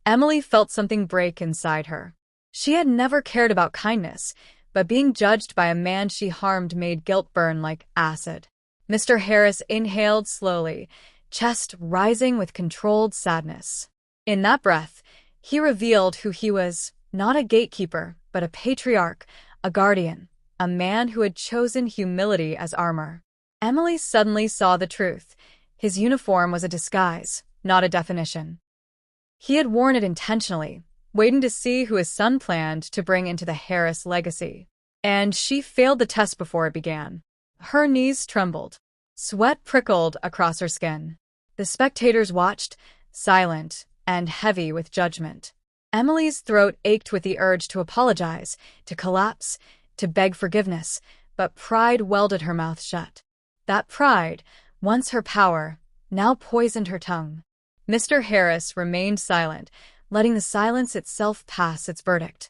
Emily felt something break inside her. She had never cared about kindness, but being judged by a man she harmed made guilt burn like acid. Mr. Harris inhaled slowly, chest rising with controlled sadness. In that breath, he revealed who he was, not a gatekeeper, but a patriarch, a guardian, a man who had chosen humility as armor. Emily suddenly saw the truth. His uniform was a disguise, not a definition. He had worn it intentionally, waiting to see who his son planned to bring into the Harris legacy. And she failed the test before it began. Her knees trembled. Sweat prickled across her skin. The spectators watched, silent and heavy with judgment. Emily's throat ached with the urge to apologize, to collapse, to beg forgiveness, but pride welded her mouth shut. That pride, once her power, now poisoned her tongue. Mr. Harris remained silent, letting the silence itself pass its verdict.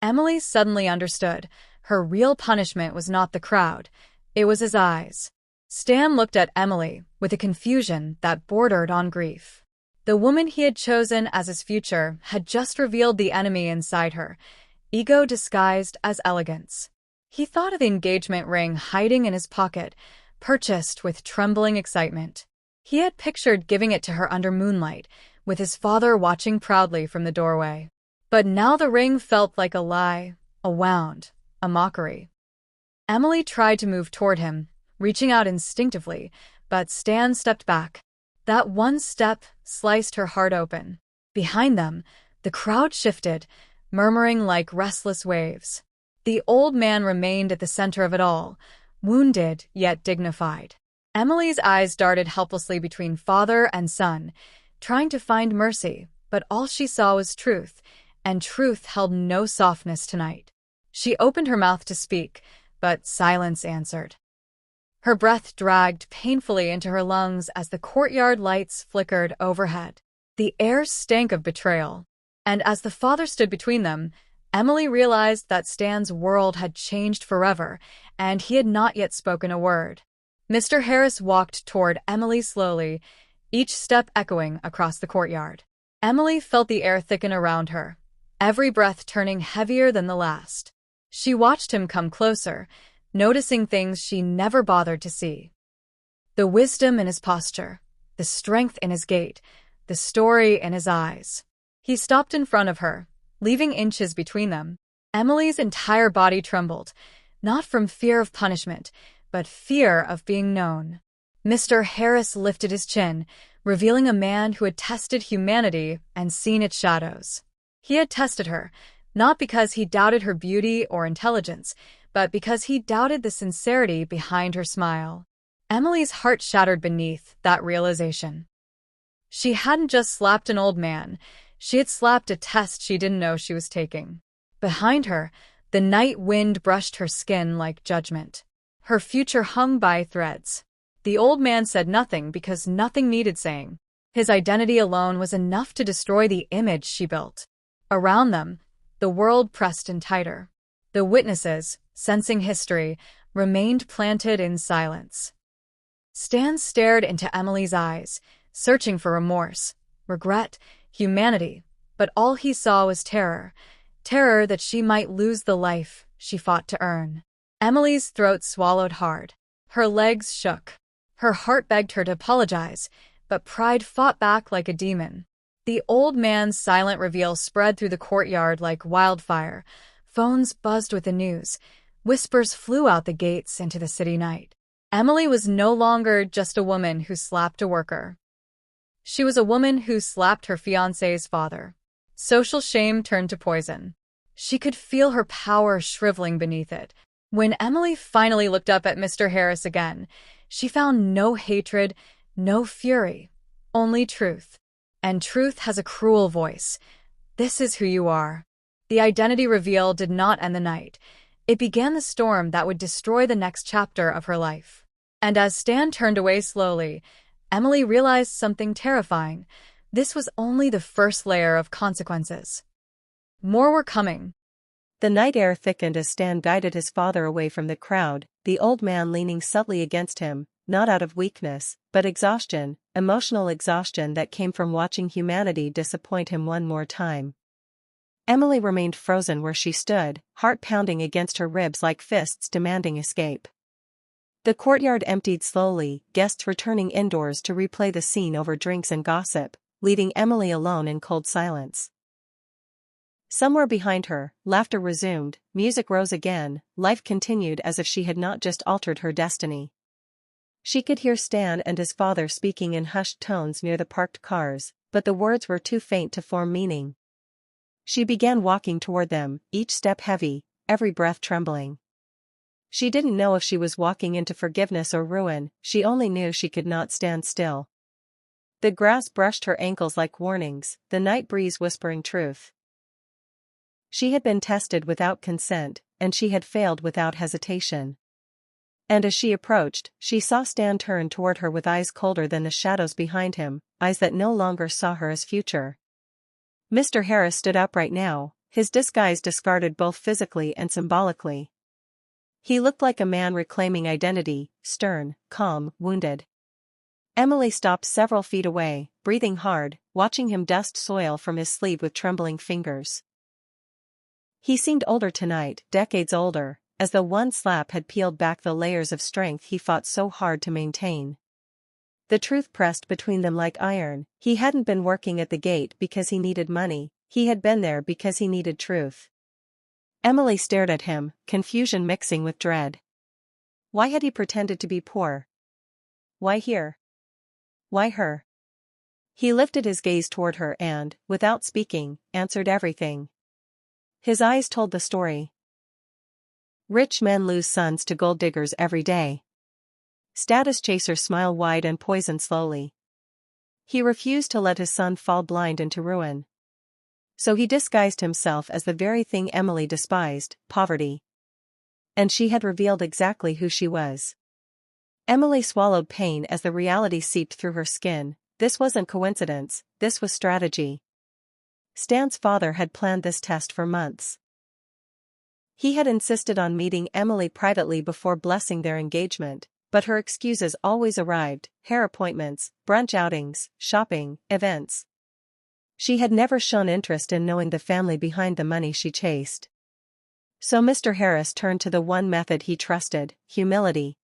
Emily suddenly understood. Her real punishment was not the crowd. It was his eyes. Stan looked at Emily with a confusion that bordered on grief. The woman he had chosen as his future had just revealed the enemy inside her, ego disguised as elegance. He thought of the engagement ring hiding in his pocket, purchased with trembling excitement. He had pictured giving it to her under moonlight, with his father watching proudly from the doorway. But now the ring felt like a lie, a wound, a mockery. Emily tried to move toward him, reaching out instinctively, but Stan stepped back. That one step sliced her heart open. Behind them, the crowd shifted, murmuring like restless waves. The old man remained at the center of it all, wounded yet dignified. Emily's eyes darted helplessly between father and son, trying to find mercy, but all she saw was truth, and truth held no softness tonight. She opened her mouth to speak, but silence answered. Her breath dragged painfully into her lungs as the courtyard lights flickered overhead. The air stank of betrayal, and as the father stood between them, Emily realized that Stan's world had changed forever, and he had not yet spoken a word. Mr. Harris walked toward Emily slowly, each step echoing across the courtyard. Emily felt the air thicken around her, every breath turning heavier than the last. She watched him come closer, noticing things she never bothered to see. The wisdom in his posture, the strength in his gait, the story in his eyes. He stopped in front of her, leaving inches between them. Emily's entire body trembled, not from fear of punishment, but fear of being known. Mr. Harris lifted his chin, revealing a man who had tested humanity and seen its shadows. He had tested her, not because he doubted her beauty or intelligence, but because he doubted the sincerity behind her smile. Emily's heart shattered beneath that realization. She hadn't just slapped an old man, she had slapped a test she didn't know she was taking. Behind her, the night wind brushed her skin like judgment. Her future hung by threads. The old man said nothing because nothing needed saying. His identity alone was enough to destroy the image she built. Around them, the world pressed in tighter. The witnesses, sensing history, remained planted in silence. Stan stared into Emily's eyes, searching for remorse, regret, humanity, but all he saw was terror. Terror that she might lose the life she fought to earn. Emily's throat swallowed hard. Her legs shook. Her heart begged her to apologize, but pride fought back like a demon. The old man's silent reveal spread through the courtyard like wildfire. Phones buzzed with the news. Whispers flew out the gates into the city night. Emily was no longer just a woman who slapped a worker. She was a woman who slapped her fiancé's father. Social shame turned to poison. She could feel her power shriveling beneath it. When Emily finally looked up at Mr. Harris again, she found no hatred, no fury, only truth. And truth has a cruel voice. This is who you are. The identity reveal did not end the night. It began the storm that would destroy the next chapter of her life. And as Stan turned away slowly, Emily realized something terrifying. This was only the first layer of consequences. More were coming. The night air thickened as Stan guided his father away from the crowd, the old man leaning subtly against him, not out of weakness, but exhaustion, emotional exhaustion that came from watching humanity disappoint him one more time. Emily remained frozen where she stood, heart pounding against her ribs like fists demanding escape. The courtyard emptied slowly, guests returning indoors to replay the scene over drinks and gossip, leaving Emily alone in cold silence. Somewhere behind her, laughter resumed, music rose again, life continued as if she had not just altered her destiny. She could hear Stan and his father speaking in hushed tones near the parked cars, but the words were too faint to form meaning. She began walking toward them, each step heavy, every breath trembling. She didn't know if she was walking into forgiveness or ruin, she only knew she could not stand still. The grass brushed her ankles like warnings, the night breeze whispering truth. She had been tested without consent, and she had failed without hesitation. And as she approached, she saw Stan turn toward her with eyes colder than the shadows behind him, eyes that no longer saw her as future. Mr. Harris stood upright now, his disguise discarded both physically and symbolically. He looked like a man reclaiming identity, stern, calm, wounded. Emily stopped several feet away, breathing hard, watching him dust soil from his sleeve with trembling fingers. He seemed older tonight, decades older, as though one slap had peeled back the layers of strength he fought so hard to maintain. The truth pressed between them like iron. He hadn't been working at the gate because he needed money, he had been there because he needed truth. Emily stared at him, confusion mixing with dread. Why had he pretended to be poor? Why here? Why her? He lifted his gaze toward her and, without speaking, answered everything. His eyes told the story. Rich men lose sons to gold diggers every day. Status chasers smile wide and poison slowly. He refused to let his son fall blind into ruin. So he disguised himself as the very thing Emily despised, poverty. And she had revealed exactly who she was. Emily swallowed pain as the reality seeped through her skin. This wasn't coincidence, this was strategy. Stan's father had planned this test for months. He had insisted on meeting Emily privately before blessing their engagement, but her excuses always arrived: hair appointments, brunch outings, shopping, events. She had never shown interest in knowing the family behind the money she chased. So Mr. Harris turned to the one method he trusted: humility.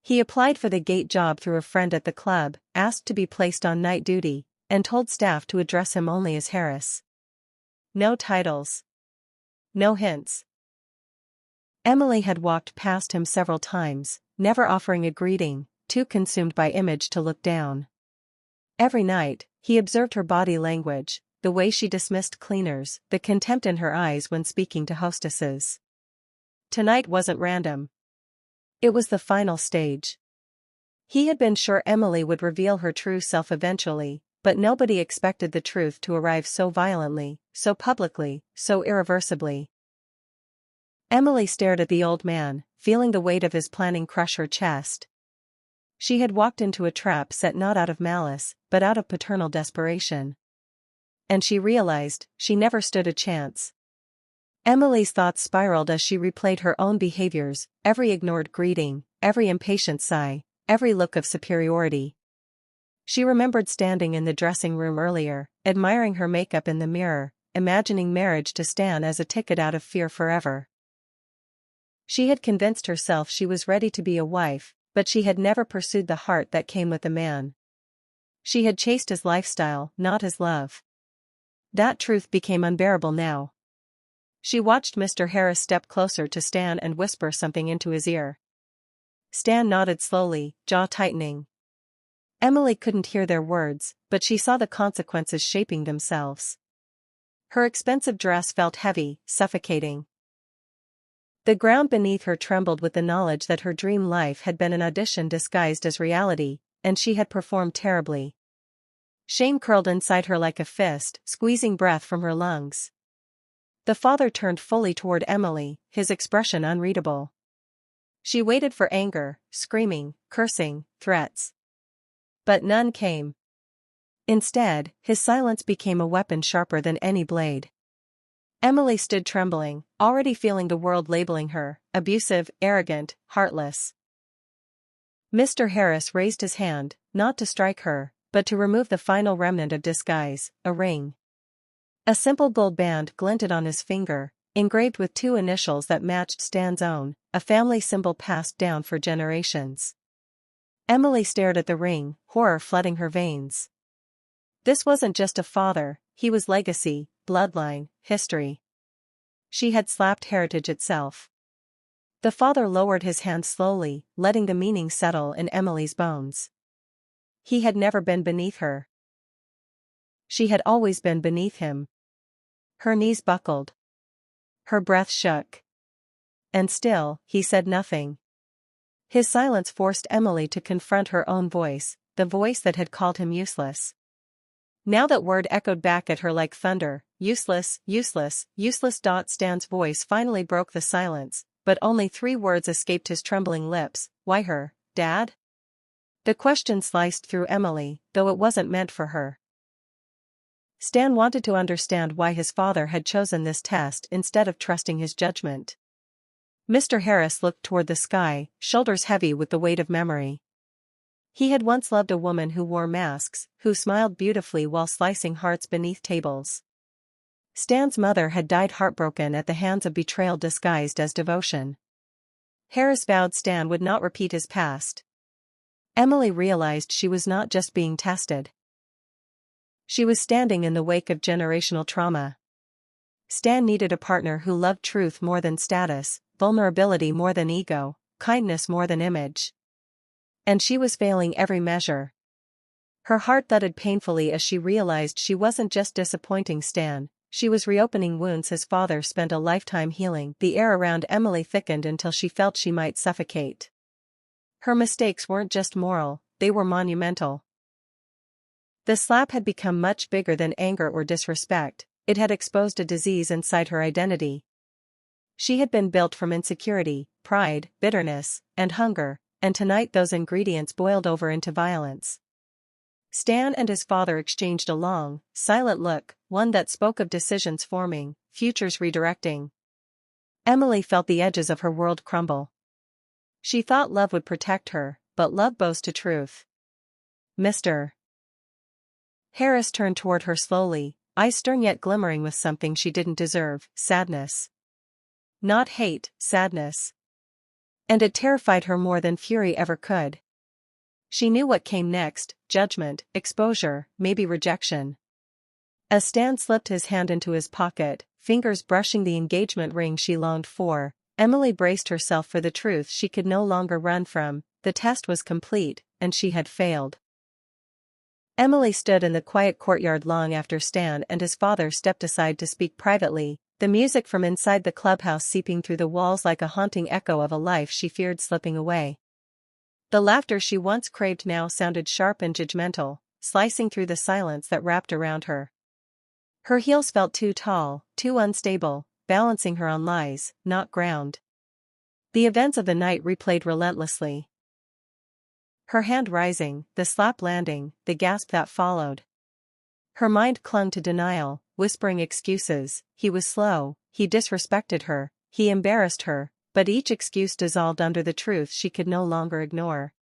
He applied for the gate job through a friend at the club, asked to be placed on night duty, and told staff to address him only as Harris. No titles. No hints. Emily had walked past him several times, never offering a greeting, too consumed by image to look down. Every night, he observed her body language, the way she dismissed cleaners, the contempt in her eyes when speaking to hostesses. Tonight wasn't random. It was the final stage. He had been sure Emily would reveal her true self eventually, but nobody expected the truth to arrive so violently, so publicly, so irreversibly. Emily stared at the old man, feeling the weight of his planning crush her chest. She had walked into a trap set not out of malice, but out of paternal desperation. And she realized, she never stood a chance. Emily's thoughts spiraled as she replayed her own behaviors, every ignored greeting, every impatient sigh, every look of superiority. She remembered standing in the dressing room earlier, admiring her makeup in the mirror, imagining marriage to Stan as a ticket out of fear forever. She had convinced herself she was ready to be a wife, but she had never pursued the heart that came with a man. She had chased his lifestyle, not his love. That truth became unbearable now. She watched Mr. Harris step closer to Stan and whisper something into his ear. Stan nodded slowly, jaw tightening. Emily couldn't hear their words, but she saw the consequences shaping themselves. Her expensive dress felt heavy, suffocating. The ground beneath her trembled with the knowledge that her dream life had been an audition disguised as reality, and she had performed terribly. Shame curled inside her like a fist, squeezing breath from her lungs. The father turned fully toward Emily, his expression unreadable. She waited for anger, screaming, cursing, threats. But none came. Instead, his silence became a weapon sharper than any blade. Emily stood trembling, already feeling the world labeling her, abusive, arrogant, heartless. Mr. Harris raised his hand, not to strike her, but to remove the final remnant of disguise, a ring. A simple gold band glinted on his finger, engraved with two initials that matched Stan's own, a family symbol passed down for generations. Emily stared at the ring, horror flooding her veins. This wasn't just a father, he was legacy, bloodline, history. She had slapped heritage itself. The father lowered his hand slowly, letting the meaning settle in Emily's bones. He had never been beneath her. She had always been beneath him. Her knees buckled. Her breath shook. and still, he said nothing. His silence forced Emily to confront her own voice, the voice that had called him useless. Now that word echoed back at her like thunder, useless, useless, useless. Stan's voice finally broke the silence, but only 3 words escaped his trembling lips. Why her, Dad? The question sliced through Emily, though it wasn't meant for her. Stan wanted to understand why his father had chosen this test instead of trusting his judgment. Mr. Harris looked toward the sky, shoulders heavy with the weight of memory. He had once loved a woman who wore masks, who smiled beautifully while slicing hearts beneath tables. Stan's mother had died heartbroken at the hands of betrayal disguised as devotion. Harris vowed Stan would not repeat his past. Emily realized she was not just being tested. She was standing in the wake of generational trauma. Stan needed a partner who loved truth more than status, vulnerability more than ego, kindness more than image. And she was failing every measure. Her heart thudded painfully as she realized she wasn't just disappointing Stan, she was reopening wounds his father spent a lifetime healing. The air around Emily thickened until she felt she might suffocate. Her mistakes weren't just moral, they were monumental. The slap had become much bigger than anger or disrespect, it had exposed a disease inside her identity. She had been built from insecurity, pride, bitterness, and hunger, and tonight those ingredients boiled over into violence. Stan and his father exchanged a long, silent look, one that spoke of decisions forming, futures redirecting. Emily felt the edges of her world crumble. She thought love would protect her, but love bows to truth. Mr. Harris turned toward her slowly, eyes stern yet glimmering with something she didn't deserve, sadness. Not hate, sadness. And it terrified her more than fury ever could. She knew what came next, judgment, exposure, maybe rejection. As Stan slipped his hand into his pocket, fingers brushing the engagement ring she longed for, Emily braced herself for the truth she could no longer run from. The test was complete, and she had failed. Emily stood in the quiet courtyard long after Stan and his father stepped aside to speak privately, the music from inside the clubhouse seeping through the walls like a haunting echo of a life she feared slipping away. The laughter she once craved now sounded sharp and judgmental, slicing through the silence that wrapped around her. Her heels felt too tall, too unstable, balancing her on lies, not ground. The events of the night replayed relentlessly. Her hand rising, the slap landing, the gasp that followed. Her mind clung to denial, whispering excuses. He was slow, he disrespected her, he embarrassed her, but each excuse dissolved under the truth she could no longer ignore.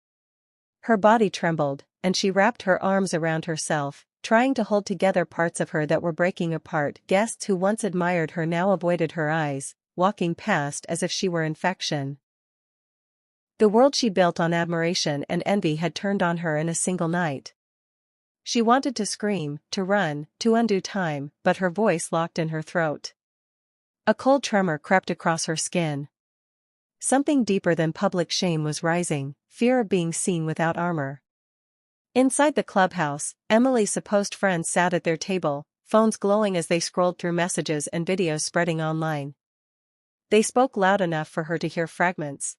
Her body trembled, and she wrapped her arms around herself, trying to hold together parts of her that were breaking apart. Guests who once admired her now avoided her eyes, walking past as if she were infection. The world she built on admiration and envy had turned on her in a single night. She wanted to scream, to run, to undo time, but her voice locked in her throat. A cold tremor crept across her skin. Something deeper than public shame was rising, fear of being seen without armor. Inside the clubhouse, Emily's supposed friends sat at their table, phones glowing as they scrolled through messages and videos spreading online. They spoke loud enough for her to hear fragments.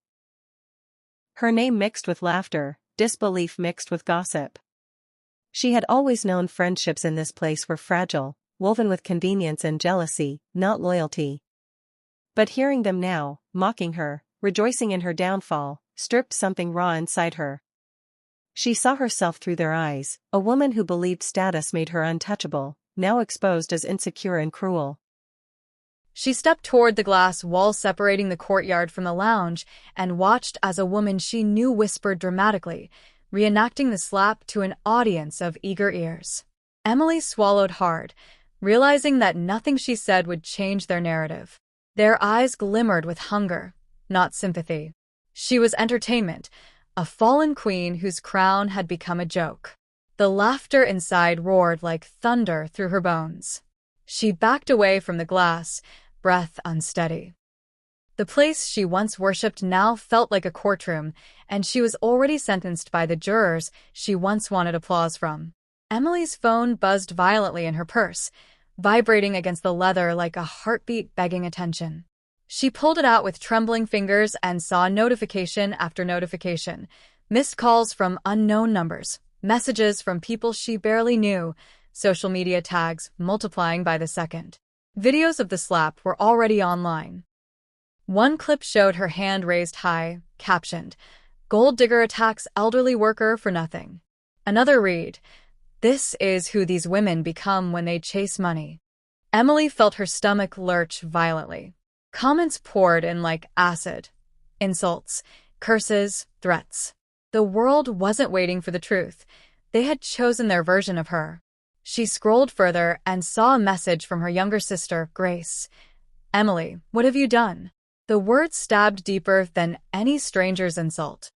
Her name mixed with laughter, disbelief mixed with gossip. She had always known friendships in this place were fragile, woven with convenience and jealousy, not loyalty. But hearing them now, mocking her, rejoicing in her downfall, stripped something raw inside her. She saw herself through their eyes, a woman who believed status made her untouchable, now exposed as insecure and cruel. She stepped toward the glass wall separating the courtyard from the lounge and watched as a woman she knew whispered dramatically, reenacting the slap to an audience of eager ears. Emily swallowed hard, realizing that nothing she said would change their narrative. Their eyes glimmered with hunger, not sympathy. She was entertainment, a fallen queen whose crown had become a joke. The laughter inside roared like thunder through her bones. She backed away from the glass, breath unsteady. The place she once worshipped now felt like a courtroom, and she was already sentenced by the jurors she once wanted applause from. Emily's phone buzzed violently in her purse, vibrating against the leather like a heartbeat begging attention. She pulled it out with trembling fingers and saw notification after notification. Missed calls from unknown numbers, messages from people she barely knew, social media tags multiplying by the second. Videos of the slap were already online. One clip showed her hand raised high, captioned, "Gold digger attacks elderly worker for nothing." Another read, "This is who these women become when they chase money." Emily felt her stomach lurch violently. Comments poured in like acid. Insults, curses, threats. The world wasn't waiting for the truth. They had chosen their version of her. She scrolled further and saw a message from her younger sister, Grace. "Emily, what have you done?" The words stabbed deeper than any stranger's insult.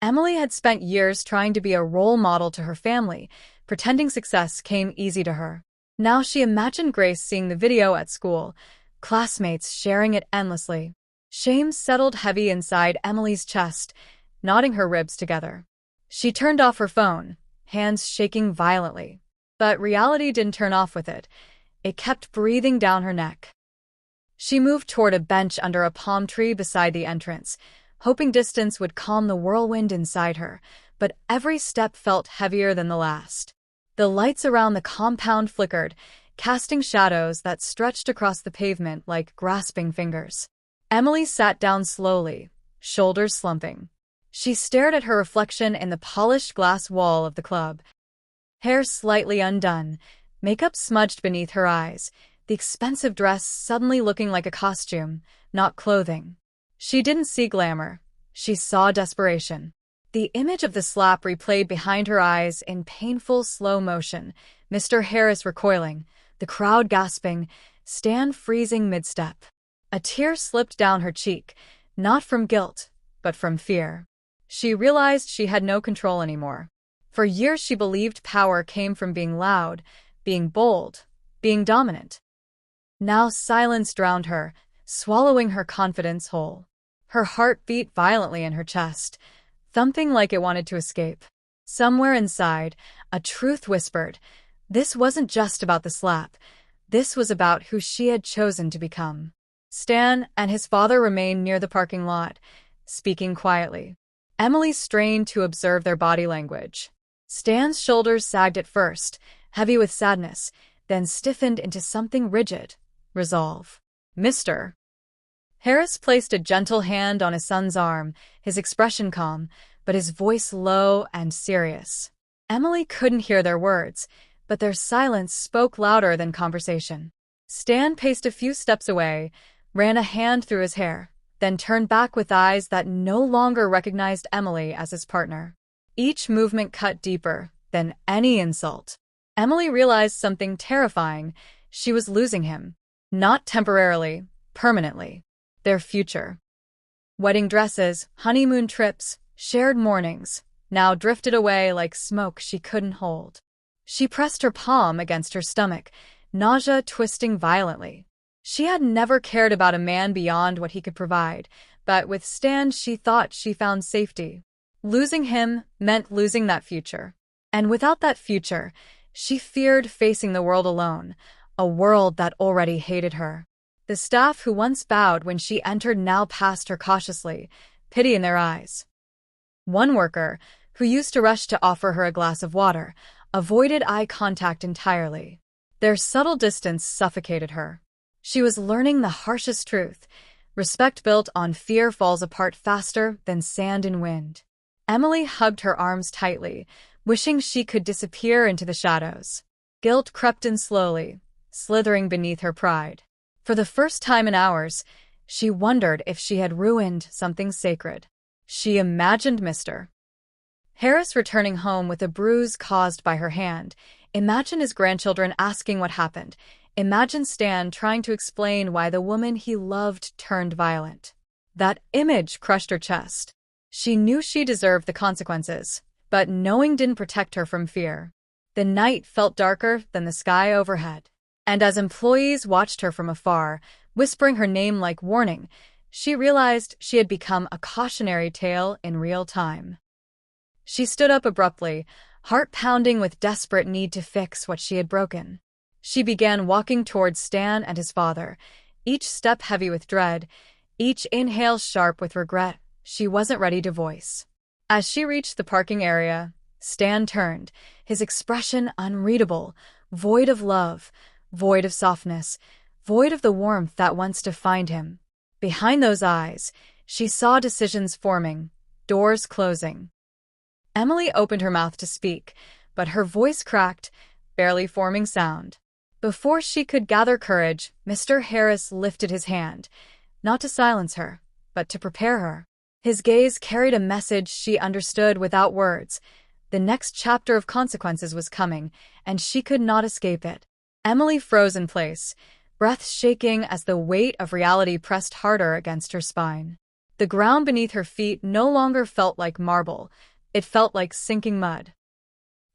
Emily had spent years trying to be a role model to her family, pretending success came easy to her. Now she imagined Grace seeing the video at school, classmates sharing it endlessly. Shame settled heavy inside Emily's chest, knotting her ribs together. She turned off her phone, hands shaking violently. But reality didn't turn off with it. It kept breathing down her neck. She moved toward a bench under a palm tree beside the entrance, hoping distance would calm the whirlwind inside her, but every step felt heavier than the last. The lights around the compound flickered, casting shadows that stretched across the pavement like grasping fingers. Emily sat down slowly, shoulders slumping. She stared at her reflection in the polished glass wall of the club. Hair slightly undone, makeup smudged beneath her eyes, the expensive dress suddenly looking like a costume, not clothing. She didn't see glamour. She saw desperation. The image of the slap replayed behind her eyes in painful slow motion, Mr. Harris recoiling, the crowd gasping, Stan freezing mid-step. A tear slipped down her cheek, not from guilt, but from fear. She realized she had no control anymore. For years she believed power came from being loud, being bold, being dominant. Now silence drowned her, swallowing her confidence whole. Her heart beat violently in her chest, thumping like it wanted to escape. Somewhere inside, a truth whispered, this wasn't just about the slap. This was about who she had chosen to become. Stan and his father remained near the parking lot, speaking quietly. Emily strained to observe their body language. Stan's shoulders sagged at first, heavy with sadness, then stiffened into something rigid. Resolve. "Mr. Harris placed a gentle hand on his son's arm, his expression calm, but his voice low and serious. Emily couldn't hear their words, but their silence spoke louder than conversation. Stan paced a few steps away, ran a hand through his hair, then turned back with eyes that no longer recognized Emily as his partner. Each movement cut deeper than any insult. Emily realized something terrifying. She was losing him. Not temporarily, permanently. Their future. Wedding dresses, honeymoon trips, shared mornings, now drifted away like smoke she couldn't hold. She pressed her palm against her stomach, nausea twisting violently. She had never cared about a man beyond what he could provide, but with Stan she thought she found safety. Losing him meant losing that future. And without that future, she feared facing the world alone, a world that already hated her. The staff who once bowed when she entered now passed her cautiously, pity in their eyes. One worker, who used to rush to offer her a glass of water, avoided eye contact entirely. Their subtle distance suffocated her. She was learning the harshest truth. Respect built on fear falls apart faster than sand in wind. Emily hugged her arms tightly, wishing she could disappear into the shadows. Guilt crept in slowly, slithering beneath her pride. For the first time in hours, she wondered if she had ruined something sacred. She imagined Mr. Harris returning home with a bruise caused by her hand. Imagine his grandchildren asking what happened. Imagine Stan trying to explain why the woman he loved turned violent. That image crushed her chest. She knew she deserved the consequences, but knowing didn't protect her from fear. The night felt darker than the sky overhead. And as employees watched her from afar, whispering her name like warning, she realized she had become a cautionary tale in real time. She stood up abruptly, heart pounding with desperate need to fix what she had broken. She began walking towards Stan and his father, each step heavy with dread, each inhale sharp with regret she wasn't ready to voice. As she reached the parking area, Stan turned, his expression unreadable, void of love, void of softness, void of the warmth that once defined him. Behind those eyes, she saw decisions forming, doors closing. Emily opened her mouth to speak, but her voice cracked, barely forming sound. Before she could gather courage, Mr. Harris lifted his hand, not to silence her, but to prepare her. His gaze carried a message she understood without words. The next chapter of consequences was coming, and she could not escape it. Emily froze in place, breath shaking as the weight of reality pressed harder against her spine. The ground beneath her feet no longer felt like marble, it felt like sinking mud.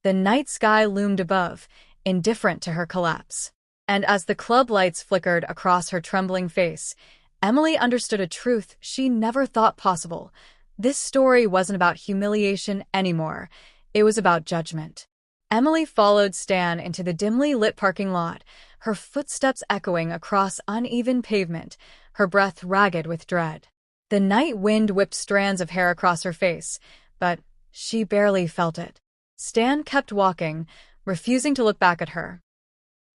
The night sky loomed above, indifferent to her collapse. And as the club lights flickered across her trembling face, Emily understood a truth she never thought possible. This story wasn't about humiliation anymore. It was about judgment. Emily followed Stan into the dimly lit parking lot, her footsteps echoing across uneven pavement, her breath ragged with dread. The night wind whipped strands of hair across her face, but she barely felt it. Stan kept walking, refusing to look back at her.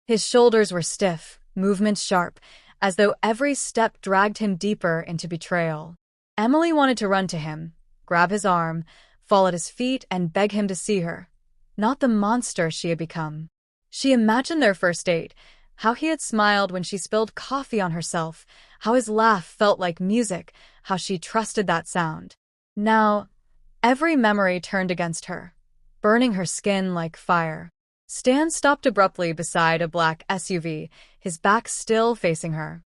His shoulders were stiff, movements sharp, as though every step dragged him deeper into betrayal. Emily wanted to run to him, grab his arm, fall at his feet and beg him to see her, not the monster she had become. She imagined their first date, how he had smiled when she spilled coffee on herself, how his laugh felt like music, how she trusted that sound. Now, every memory turned against her, burning her skin like fire. Stan stopped abruptly beside a black SUV, his back still facing her.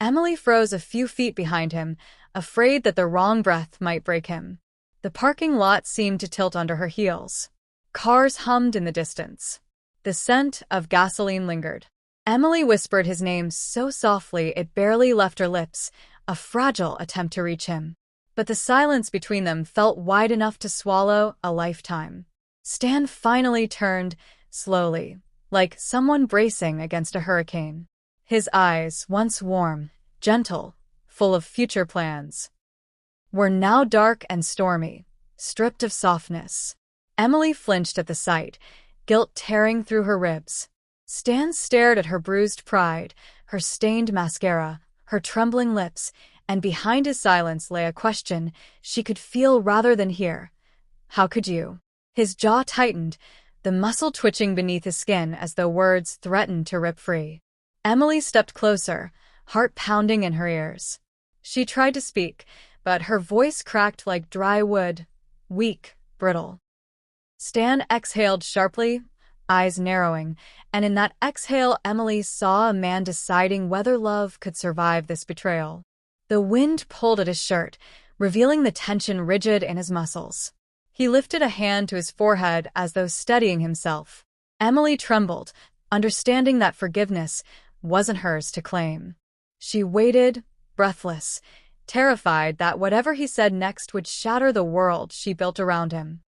Emily froze a few feet behind him, afraid that the wrong breath might break him. The parking lot seemed to tilt under her heels. Cars hummed in the distance. The scent of gasoline lingered. Emily whispered his name so softly it barely left her lips, a fragile attempt to reach him. But the silence between them felt wide enough to swallow a lifetime. Stan finally turned, slowly, like someone bracing against a hurricane. His eyes, once warm, gentle, full of future plans, were now dark and stormy, stripped of softness. Emily flinched at the sight, guilt tearing through her ribs. Stan stared at her bruised pride, her stained mascara, her trembling lips, and behind his silence lay a question she could feel rather than hear. How could you? His jaw tightened, the muscle twitching beneath his skin as though words threatened to rip free. Emily stepped closer, heart pounding in her ears. She tried to speak, but her voice cracked like dry wood, weak, brittle. Stan exhaled sharply, eyes narrowing, and in that exhale Emily saw a man deciding whether love could survive this betrayal. The wind pulled at his shirt, revealing the tension rigid in his muscles. He lifted a hand to his forehead as though steadying himself. Emily trembled, understanding that forgiveness wasn't hers to claim. She waited, breathless, terrified that whatever he said next would shatter the world she built around him.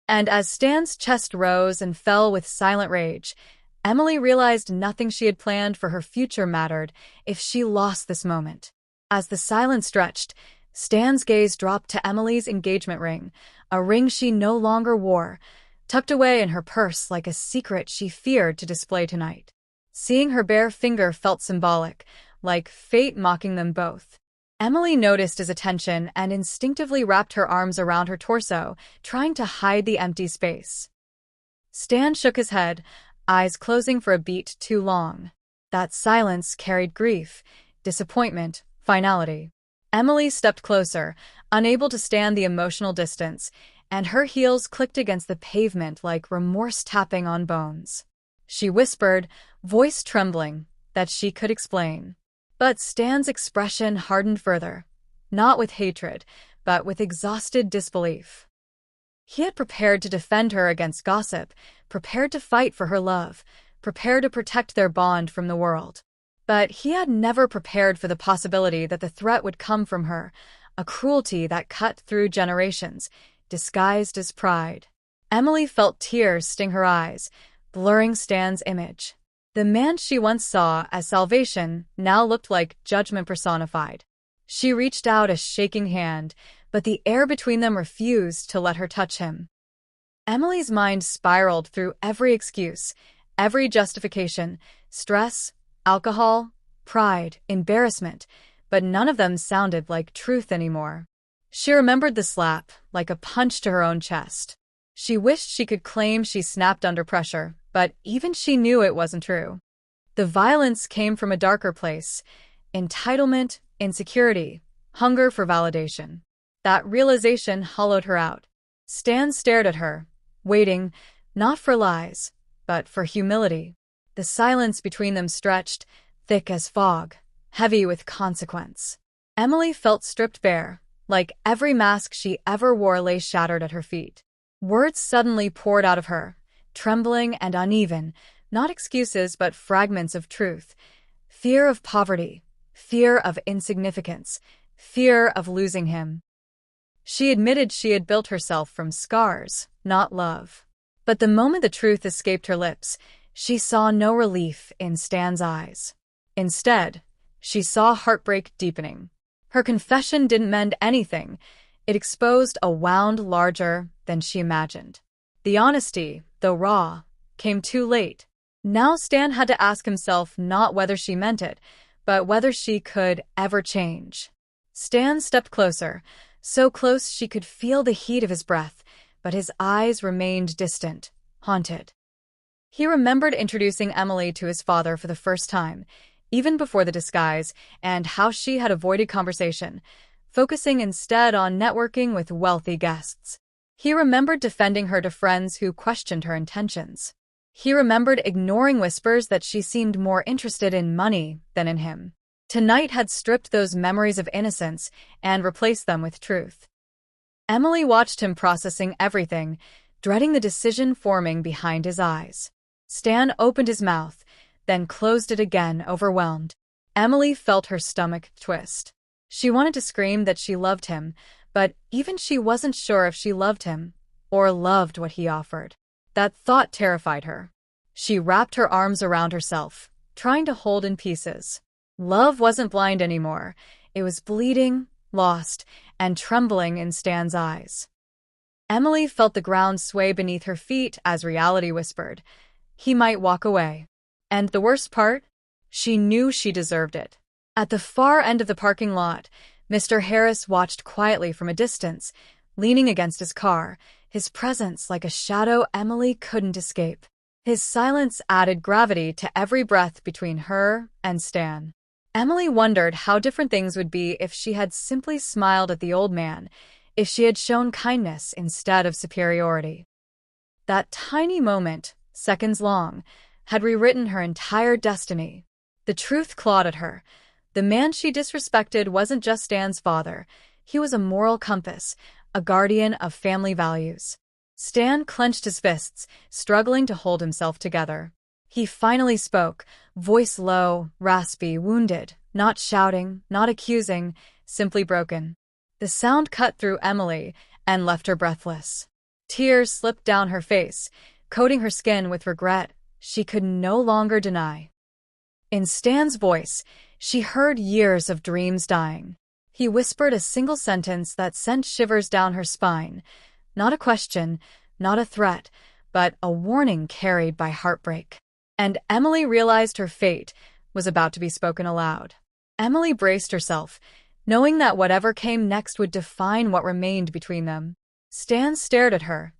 And as Stan's chest rose and fell with silent rage, Emily realized nothing she had planned for her future mattered if she lost this moment. As the silence stretched, Stan's gaze dropped to Emily's engagement ring, a ring she no longer wore, tucked away in her purse like a secret she feared to display tonight. Seeing her bare finger felt symbolic, like fate mocking them both. Emily noticed his attention and instinctively wrapped her arms around her torso, trying to hide the empty space. Stan shook his head, eyes closing for a beat too long. That silence carried grief, disappointment, finality. Emily stepped closer, unable to stand the emotional distance, and her heels clicked against the pavement like remorse tapping on bones. She whispered, voice trembling, that she could explain. But Stan's expression hardened further, not with hatred, but with exhausted disbelief. He had prepared to defend her against gossip, prepared to fight for her love, prepared to protect their bond from the world. But he had never prepared for the possibility that the threat would come from her, a cruelty that cut through generations, disguised as pride. Emily felt tears sting her eyes, blurring Stan's image. The man she once saw as salvation now looked like judgment personified. She reached out a shaking hand, but the air between them refused to let her touch him. Emily's mind spiraled through every excuse, every justification, stress, alcohol, pride, embarrassment, but none of them sounded like truth anymore. She remembered the slap, like a punch to her own chest. She wished she could claim she snapped under pressure, but even she knew it wasn't true. The violence came from a darker place: entitlement, insecurity, hunger for validation. That realization hollowed her out. Stan stared at her, waiting, not for lies, but for humility. The silence between them stretched, thick as fog, heavy with consequence. Emily felt stripped bare, like every mask she ever wore lay shattered at her feet. Words suddenly poured out of her, trembling and uneven, not excuses but fragments of truth. Fear of poverty, fear of insignificance, fear of losing him. She admitted she had built herself from scars, not love. But the moment the truth escaped her lips, she saw no relief in Stan's eyes. Instead, she saw heartbreak deepening. Her confession didn't mend anything. It exposed a wound larger than she imagined. The honesty, though raw, came too late. Now Stan had to ask himself not whether she meant it, but whether she could ever change. Stan stepped closer, so close she could feel the heat of his breath, but his eyes remained distant, haunted. He remembered introducing Emily to his father for the first time, even before the disguise, and how she had avoided conversation, focusing instead on networking with wealthy guests. He remembered defending her to friends who questioned her intentions. He remembered ignoring whispers that she seemed more interested in money than in him. Tonight had stripped those memories of innocence and replaced them with truth. Emily watched him processing everything, dreading the decision forming behind his eyes. Stan opened his mouth, then closed it again, overwhelmed. Emily felt her stomach twist. She wanted to scream that she loved him, but even she wasn't sure if she loved him, or loved what he offered. That thought terrified her. She wrapped her arms around herself, trying to hold in pieces. Love wasn't blind anymore. It was bleeding, lost, and trembling in Stan's eyes. Emily felt the ground sway beneath her feet as reality whispered, he might walk away. And the worst part? She knew she deserved it. At the far end of the parking lot, Mr. Harris watched quietly from a distance, leaning against his car, his presence like a shadow Emily couldn't escape. His silence added gravity to every breath between her and Stan. Emily wondered how different things would be if she had simply smiled at the old man, if she had shown kindness instead of superiority. That tiny moment, seconds long, had rewritten her entire destiny. The truth clawed at her. The man she disrespected wasn't just Stan's father. He was a moral compass, a guardian of family values. Stan clenched his fists, struggling to hold himself together. He finally spoke, voice low, raspy, wounded, not shouting, not accusing, simply broken. The sound cut through Emily and left her breathless. Tears slipped down her face, coating her skin with regret she could no longer deny. In Stan's voice, she heard years of dreams dying. He whispered a single sentence that sent shivers down her spine. Not a question, not a threat, but a warning carried by heartbreak. And Emily realized her fate was about to be spoken aloud. Emily braced herself, knowing that whatever came next would define what remained between them. Stan stared at her,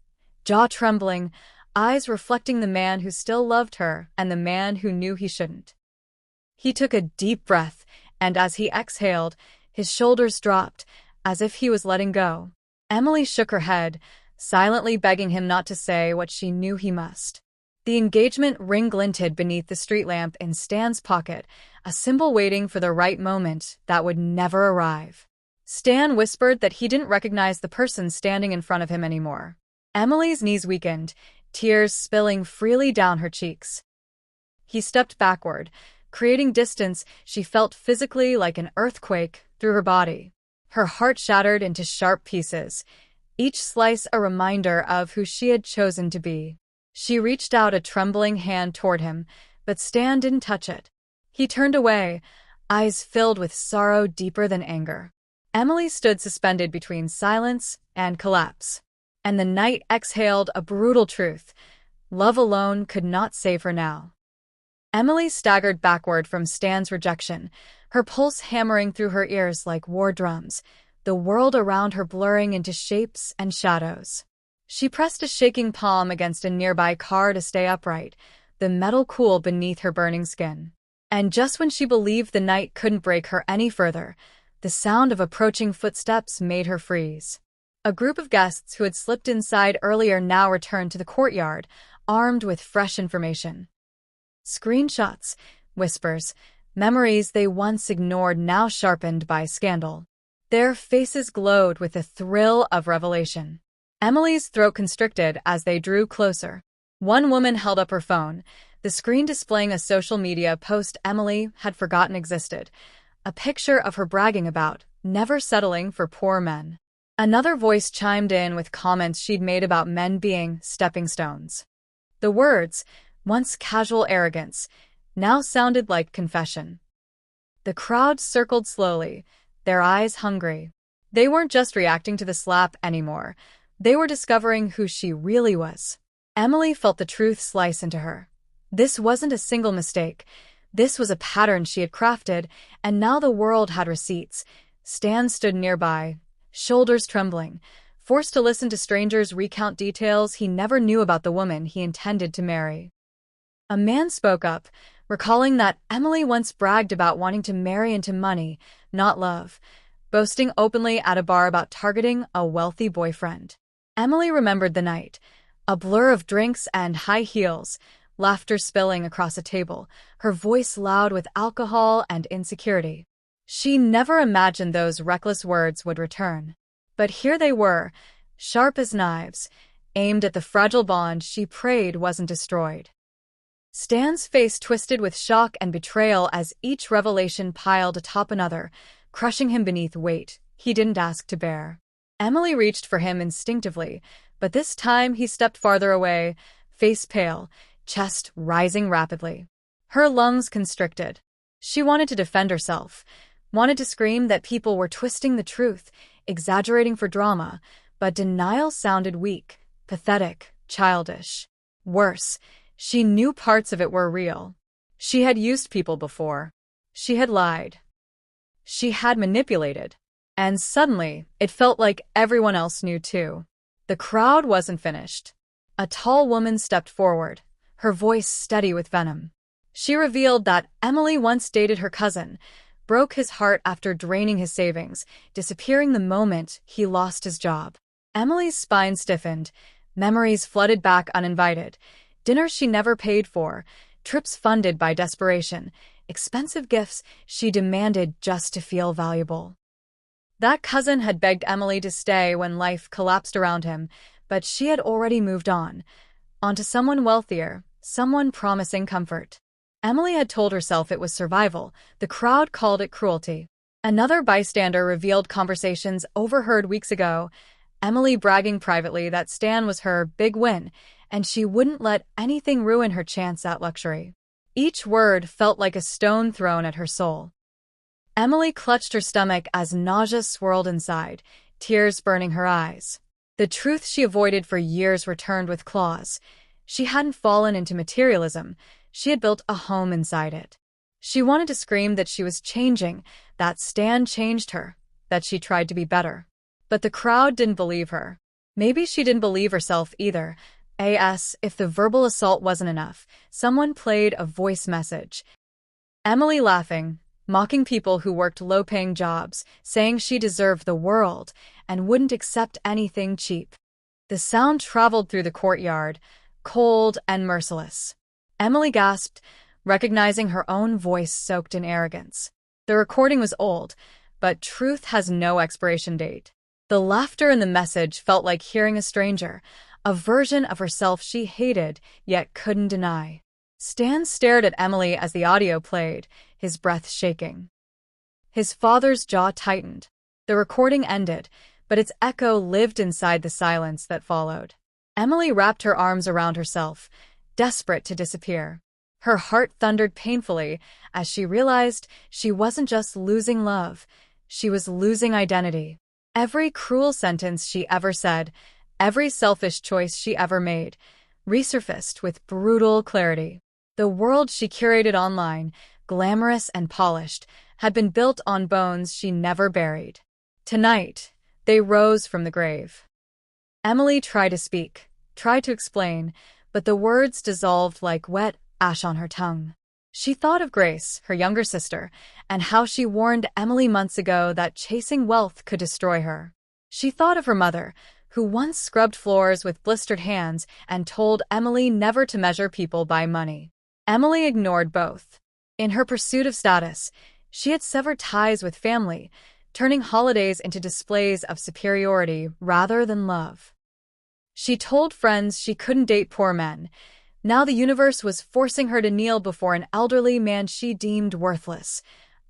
jaw trembling, eyes reflecting the man who still loved her and the man who knew he shouldn't. He took a deep breath, and as he exhaled, his shoulders dropped, as if he was letting go. Emily shook her head, silently begging him not to say what she knew he must. The engagement ring glinted beneath the street lamp in Stan's pocket, a symbol waiting for the right moment that would never arrive. Stan whispered that he didn't recognize the person standing in front of him anymore. Emily's knees weakened, tears spilling freely down her cheeks. He stepped backward, creating distance she felt physically like an earthquake through her body. Her heart shattered into sharp pieces, each slice a reminder of who she had chosen to be. She reached out a trembling hand toward him, but Stan didn't touch it. He turned away, eyes filled with sorrow deeper than anger. Emily stood suspended between silence and collapse. And the night exhaled a brutal truth. Love alone could not save her now. Emily staggered backward from Stan's rejection, her pulse hammering through her ears like war drums, the world around her blurring into shapes and shadows. She pressed a shaking palm against a nearby car to stay upright, the metal cool beneath her burning skin. And just when she believed the night couldn't break her any further, the sound of approaching footsteps made her freeze. A group of guests who had slipped inside earlier now returned to the courtyard, armed with fresh information. Screenshots, whispers, memories they once ignored now sharpened by scandal. Their faces glowed with the thrill of revelation. Emily's throat constricted as they drew closer. One woman held up her phone, the screen displaying a social media post Emily had forgotten existed, a picture of her bragging about never settling for poor men. Another voice chimed in with comments she'd made about men being stepping stones. The words, once casual arrogance, now sounded like confession. The crowd circled slowly, their eyes hungry. They weren't just reacting to the slap anymore. They were discovering who she really was. Emily felt the truth slice into her. This wasn't a single mistake. This was a pattern she had crafted, and now the world had receipts. Stan stood nearby, shoulders trembling, forced to listen to strangers recount details he never knew about the woman he intended to marry. A man spoke up, recalling that Emily once bragged about wanting to marry into money, not love, boasting openly at a bar about targeting a wealthy boyfriend. Emily remembered the night, a blur of drinks and high heels, laughter spilling across a table, her voice loud with alcohol and insecurity. She never imagined those reckless words would return. But here they were, sharp as knives, aimed at the fragile bond she prayed wasn't destroyed. Stan's face twisted with shock and betrayal as each revelation piled atop another, crushing him beneath weight he didn't ask to bear. Emily reached for him instinctively, but this time he stepped farther away, face pale, chest rising rapidly. Her lungs constricted. She wanted to defend herself, wanted to scream that people were twisting the truth, exaggerating for drama, but denial sounded weak, pathetic, childish. Worse, she knew parts of it were real. She had used people before. She had lied. She had manipulated. And suddenly, it felt like everyone else knew too. The crowd wasn't finished. A tall woman stepped forward, her voice steady with venom. She revealed that Emily once dated her cousin, broke his heart after draining his savings, disappearing the moment he lost his job. Emily's spine stiffened, memories flooded back uninvited, dinners she never paid for, trips funded by desperation, expensive gifts she demanded just to feel valuable. That cousin had begged Emily to stay when life collapsed around him, but she had already moved on to someone wealthier, someone promising comfort. Emily had told herself it was survival. The crowd called it cruelty. Another bystander revealed conversations overheard weeks ago, Emily bragging privately that Stan was her big win, and she wouldn't let anything ruin her chance at luxury. Each word felt like a stone thrown at her soul. Emily clutched her stomach as nausea swirled inside, tears burning her eyes. The truth she avoided for years returned with claws. She hadn't fallen into materialism. She had built a home inside it. She wanted to scream that she was changing, that Stan changed her, that she tried to be better. But the crowd didn't believe her. Maybe she didn't believe herself either. If the verbal assault wasn't enough, someone played a voice message. Emily laughing, mocking people who worked low-paying jobs, saying she deserved the world and wouldn't accept anything cheap. The sound traveled through the courtyard, cold and merciless. Emily gasped, recognizing her own voice soaked in arrogance. The recording was old, but truth has no expiration date. The laughter in the message felt like hearing a stranger, a version of herself she hated yet couldn't deny. Stan stared at Emily as the audio played, his breath shaking. His father's jaw tightened. The recording ended, but its echo lived inside the silence that followed. Emily wrapped her arms around herself, desperate to disappear. Her heart thundered painfully as she realized she wasn't just losing love, she was losing identity. Every cruel sentence she ever said, every selfish choice she ever made, resurfaced with brutal clarity. The world she curated online, glamorous and polished, had been built on bones she never buried. Tonight, they rose from the grave. Emily tried to speak, tried to explain, but the words dissolved like wet ash on her tongue. She thought of Grace, her younger sister, and how she warned Emily months ago that chasing wealth could destroy her. She thought of her mother, who once scrubbed floors with blistered hands and told Emily never to measure people by money. Emily ignored both. In her pursuit of status, she had severed ties with family, turning holidays into displays of superiority rather than love. She told friends she couldn't date poor men. Now the universe was forcing her to kneel before an elderly man she deemed worthless.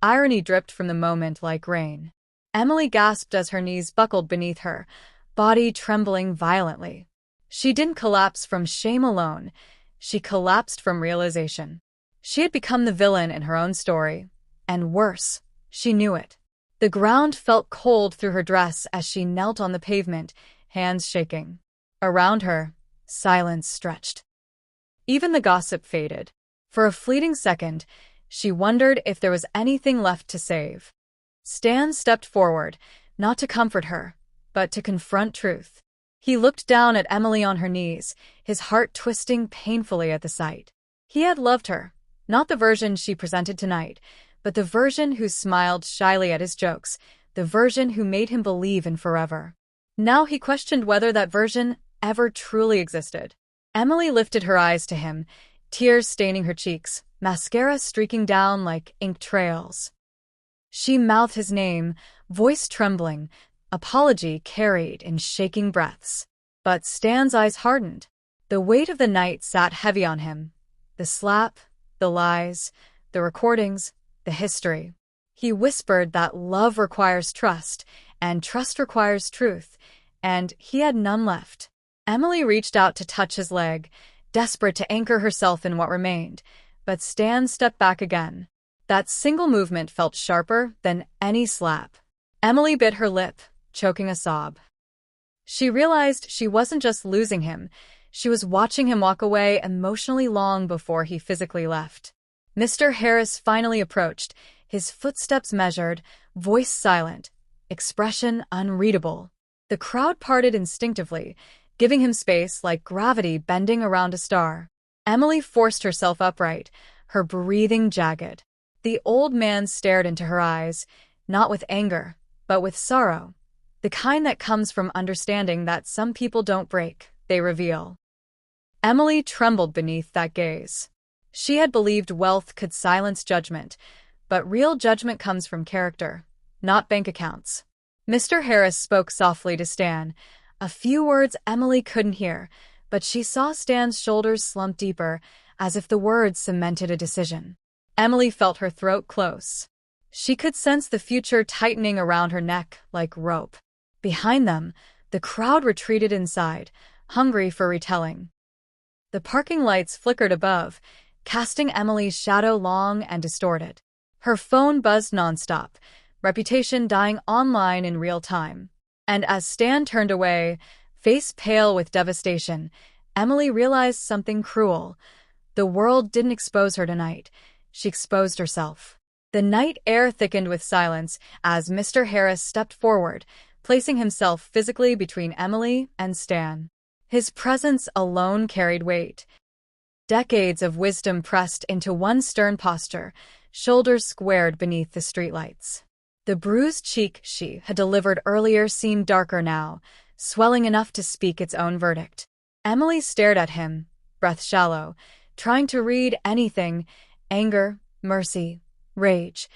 Irony dripped from the moment like rain. Emily gasped as her knees buckled beneath her, body trembling violently. She didn't collapse from shame alone. She collapsed from realization. She had become the villain in her own story. And worse, she knew it. The ground felt cold through her dress as she knelt on the pavement, hands shaking. Around her, silence stretched. Even the gossip faded. For a fleeting second, she wondered if there was anything left to save. Stan stepped forward, not to comfort her, but to confront truth. He looked down at Emily on her knees, his heart twisting painfully at the sight. He had loved her, not the version she presented tonight, but the version who smiled shyly at his jokes, the version who made him believe in forever. Now he questioned whether that version ever truly existed. Emily lifted her eyes to him, tears staining her cheeks, mascara streaking down like ink trails. She mouthed his name, voice trembling, apology carried in shaking breaths. But Stan's eyes hardened. The weight of the night sat heavy on him. The slap, the lies, the recordings, the history. He whispered that love requires trust, and trust requires truth, and he had none left. Emily reached out to touch his leg, desperate to anchor herself in what remained, but Stan stepped back again. That single movement felt sharper than any slap. Emily bit her lip, choking a sob. She realized she wasn't just losing him, she was watching him walk away emotionally long before he physically left. Mr. Harris finally approached, his footsteps measured, voice silent, expression unreadable. The crowd parted instinctively, giving him space like gravity bending around a star. Emily forced herself upright, her breathing jagged. The old man stared into her eyes, not with anger, but with sorrow, the kind that comes from understanding that some people don't break, they reveal. Emily trembled beneath that gaze. She had believed wealth could silence judgment, but real judgment comes from character, not bank accounts. Mr. Harris spoke softly to Stan, a few words Emily couldn't hear, but she saw Stan's shoulders slump deeper, as if the words cemented a decision. Emily felt her throat close. She could sense the future tightening around her neck like rope. Behind them, the crowd retreated inside, hungry for retelling. The parking lights flickered above, casting Emily's shadow long and distorted. Her phone buzzed nonstop, reputation dying online in real time. And as Stan turned away, face pale with devastation, Emily realized something cruel. The world didn't expose her tonight. She exposed herself. The night air thickened with silence as Mr. Harris stepped forward, placing himself physically between Emily and Stan. His presence alone carried weight. Decades of wisdom pressed into one stern posture, shoulders squared beneath the streetlights. The bruised cheek she had delivered earlier seemed darker now, swelling enough to speak its own verdict. Emily stared at him, breath shallow, trying to read anything, anger, mercy, rage,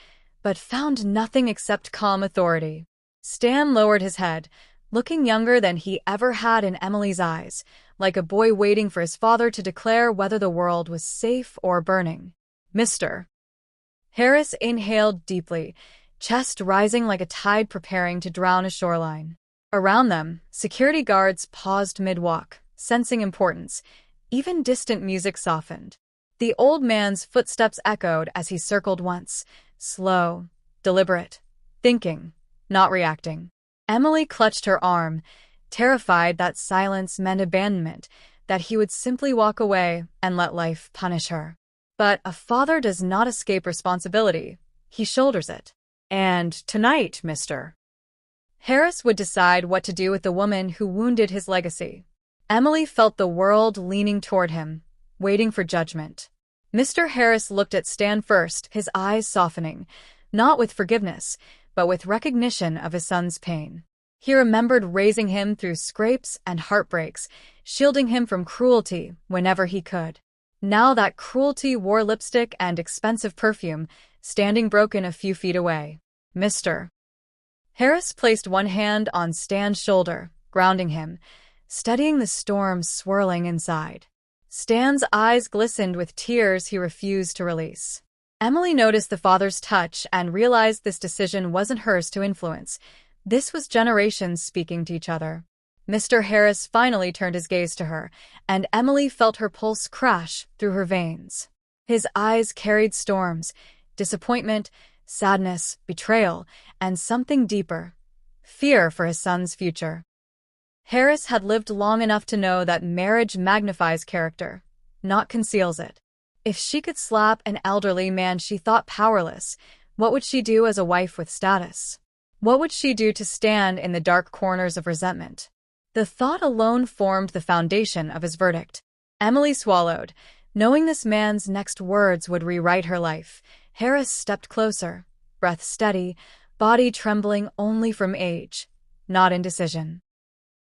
but found nothing except calm authority. Stan lowered his head, looking younger than he ever had in Emily's eyes, like a boy waiting for his father to declare whether the world was safe or burning. Mr. Harris inhaled deeply, chest rising like a tide preparing to drown a shoreline. Around them, security guards paused mid-walk, sensing importance. Even distant music softened. The old man's footsteps echoed as he circled once, slow, deliberate, thinking, not reacting. Emily clutched her arm, terrified that silence meant abandonment, that he would simply walk away and let life punish her. But a father does not escape responsibility. He shoulders it. And tonight, Mr. Harris would decide what to do with the woman who wounded his legacy. Emily felt the world leaning toward him, waiting for judgment. Mr. Harris looked at Stan first, his eyes softening, not with forgiveness, but with recognition of his son's pain. He remembered raising him through scrapes and heartbreaks, shielding him from cruelty whenever he could. Now that cruelty wore lipstick and expensive perfume, standing broken a few feet away. Mr. Harris placed one hand on Stan's shoulder, grounding him, studying the storm swirling inside. Stan's eyes glistened with tears he refused to release. Emily noticed the father's touch and realized this decision wasn't hers to influence. This was generations speaking to each other. Mr. Harris finally turned his gaze to her, and Emily felt her pulse crash through her veins. His eyes carried storms, disappointment, sadness, betrayal, and something deeper, fear for his son's future. Harris had lived long enough to know that marriage magnifies character, not conceals it. If she could slap an elderly man she thought powerless, what would she do as a wife with status? What would she do to stand in the dark corners of resentment? The thought alone formed the foundation of his verdict. Emily swallowed, knowing this man's next words would rewrite her life. Harris stepped closer, breath steady, body trembling only from age, not indecision.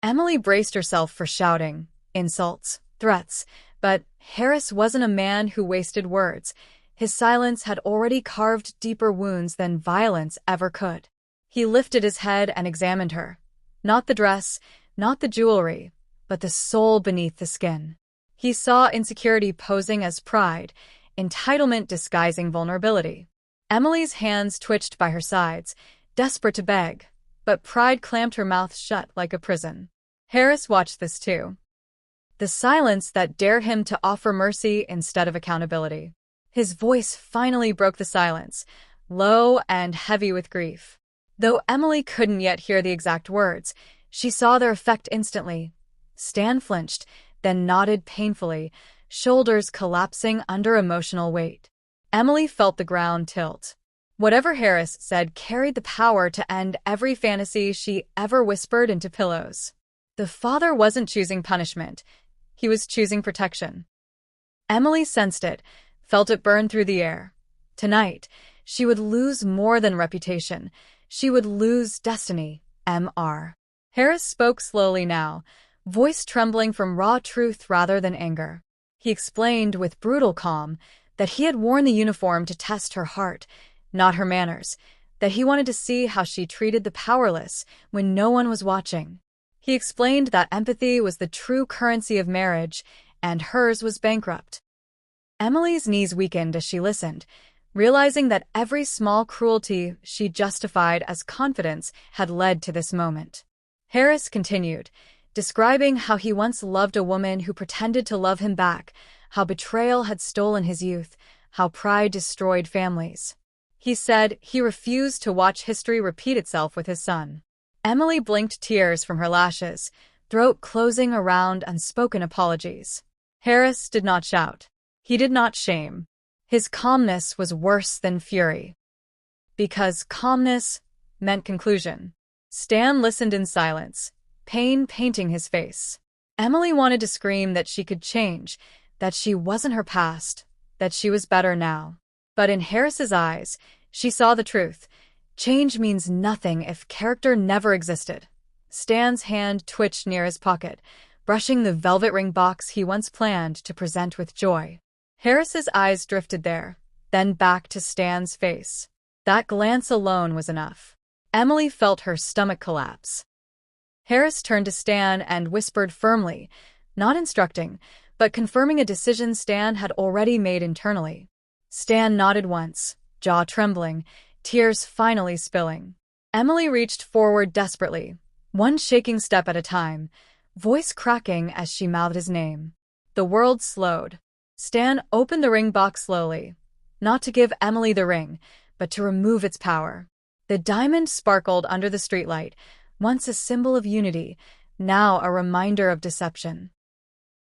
Emily braced herself for shouting, insults, threats, but Harris wasn't a man who wasted words. His silence had already carved deeper wounds than violence ever could. He lifted his head and examined her. Not the dress, not the jewelry, but the soul beneath the skin. He saw insecurity posing as pride, entitlement disguising vulnerability. Emily's hands twitched by her sides, desperate to beg, but pride clamped her mouth shut like a prison. Harris watched this too. The silence that dared him to offer mercy instead of accountability. His voice finally broke the silence, low and heavy with grief. Though Emily couldn't yet hear the exact words, she saw their effect instantly. Stan flinched, then nodded painfully, shoulders collapsing under emotional weight. Emily felt the ground tilt. Whatever Harris said carried the power to end every fantasy she ever whispered into pillows. The father wasn't choosing punishment. He was choosing protection. Emily sensed it, felt it burn through the air. Tonight, she would lose more than reputation. She would lose destiny, Mr. Harris spoke slowly now, voice trembling from raw truth rather than anger. He explained with brutal calm that he had worn the uniform to test her heart, not her manners, that he wanted to see how she treated the powerless when no one was watching. He explained that empathy was the true currency of marriage, and hers was bankrupt. Emily's knees weakened as she listened, realizing that every small cruelty she justified as confidence had led to this moment. Harris continued, describing how he once loved a woman who pretended to love him back, how betrayal had stolen his youth, how pride destroyed families. He said he refused to watch history repeat itself with his son. Emily blinked tears from her lashes, throat closing around unspoken apologies. Harris did not shout. He did not shame. His calmness was worse than fury. Because calmness meant conclusion. Stan listened in silence, pain painting his face. Emily wanted to scream that she could change, that she wasn't her past, that she was better now. But in Harris's eyes, she saw the truth. Change means nothing if character never existed. Stan's hand twitched near his pocket, brushing the velvet ring box he once planned to present with joy. Harris's eyes drifted there, then back to Stan's face. That glance alone was enough. Emily felt her stomach collapse. Harris turned to Stan and whispered firmly, not instructing, but confirming a decision Stan had already made internally. Stan nodded once, jaw trembling, tears finally spilling. Emily reached forward desperately, one shaking step at a time, voice cracking as she mouthed his name. The world slowed. Stan opened the ring box slowly, not to give Emily the ring, but to remove its power. The diamond sparkled under the streetlight, once a symbol of unity, now a reminder of deception.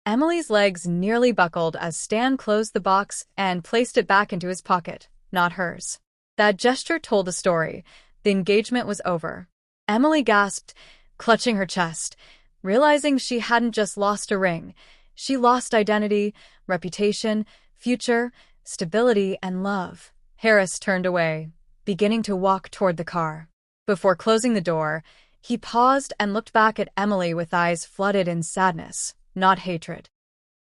Emily's legs nearly buckled as Stan closed the box and placed it back into his pocket, not hers. That gesture told the story. The engagement was over. Emily gasped, clutching her chest, realizing she hadn't just lost a ring. She lost identity, reputation, future, stability, and love. Harris turned away, beginning to walk toward the car. Before closing the door, he paused and looked back at Emily with eyes flooded in sadness, not hatred.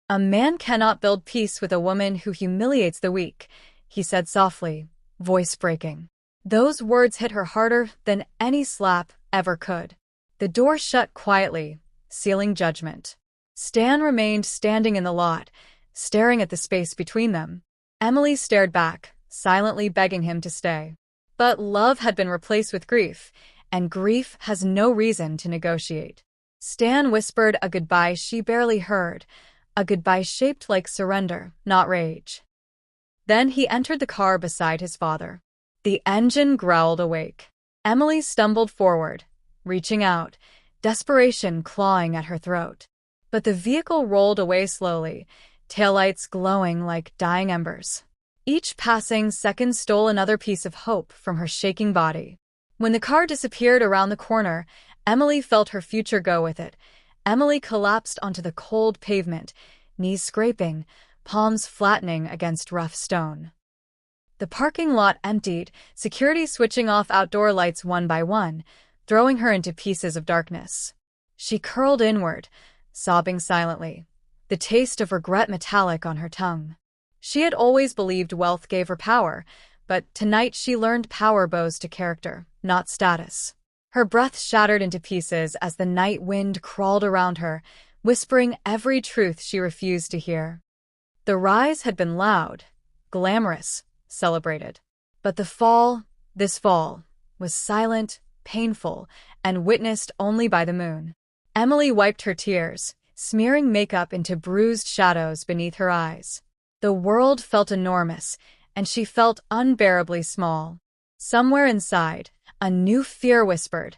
"A man cannot build peace with a woman who humiliates the weak," he said softly, voice breaking. Those words hit her harder than any slap ever could. The door shut quietly, sealing judgment. Stan remained standing in the lot, staring at the space between them. Emily stared back, silently begging him to stay. But love had been replaced with grief, and grief has no reason to negotiate. Stan whispered a goodbye she barely heard, a goodbye shaped like surrender, not rage. Then he entered the car beside his father. The engine growled awake. Emily stumbled forward, reaching out, desperation clawing at her throat. But the vehicle rolled away slowly, taillights glowing like dying embers. Each passing second stole another piece of hope from her shaking body. When the car disappeared around the corner, Emily felt her future go with it. Emily collapsed onto the cold pavement, knees scraping, palms flattening against rough stone. The parking lot emptied, security switching off outdoor lights one by one, throwing her into pieces of darkness. She curled inward, sobbing silently, the taste of regret metallic on her tongue. She had always believed wealth gave her power, but tonight she learned power bows to character, not status. Her breath shattered into pieces as the night wind crawled around her, whispering every truth she refused to hear. The rise had been loud, glamorous, celebrated. But the fall, this fall, was silent, painful, and witnessed only by the moon. Emily wiped her tears, smearing makeup into bruised shadows beneath her eyes. The world felt enormous, and she felt unbearably small. Somewhere inside, a new fear whispered,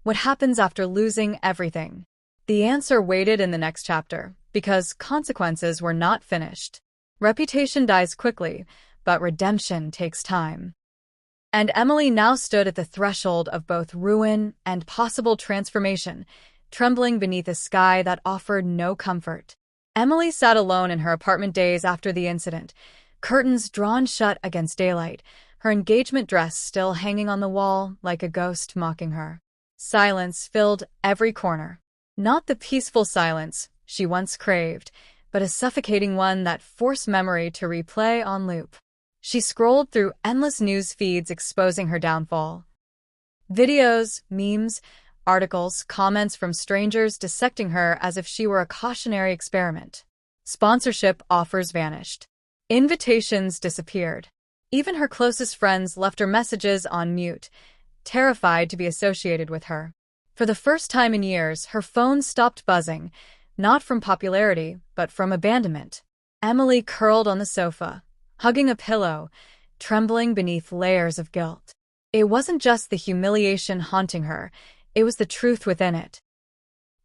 what happens after losing everything? The answer waited in the next chapter, because consequences were not finished. Reputation dies quickly, but redemption takes time. And Emily now stood at the threshold of both ruin and possible transformation, trembling beneath a sky that offered no comfort. Emily sat alone in her apartment days after the incident, curtains drawn shut against daylight, her engagement dress still hanging on the wall like a ghost mocking her. Silence filled every corner. Not the peaceful silence she once craved, but a suffocating one that forced memory to replay on loop. She scrolled through endless news feeds exposing her downfall. Videos, memes, articles, comments from strangers dissecting her as if she were a cautionary experiment. Sponsorship offers vanished. Invitations disappeared. Even her closest friends left her messages on mute, terrified to be associated with her. For the first time in years, her phone stopped buzzing, not from popularity, but from abandonment. Emily curled on the sofa, hugging a pillow, trembling beneath layers of guilt. It wasn't just the humiliation haunting her, it was the truth within it.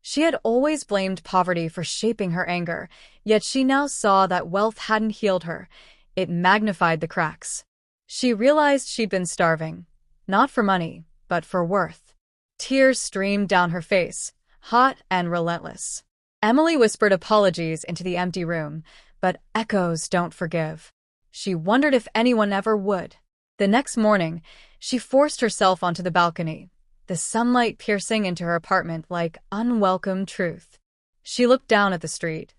She had always blamed poverty for shaping her anger, yet she now saw that wealth hadn't healed her. It magnified the cracks. She realized she'd been starving, not for money, but for worth. Tears streamed down her face, hot and relentless. Emily whispered apologies into the empty room, but echoes don't forgive. She wondered if anyone ever would. The next morning, she forced herself onto the balcony, the sunlight piercing into her apartment like unwelcome truth. She looked down at the street.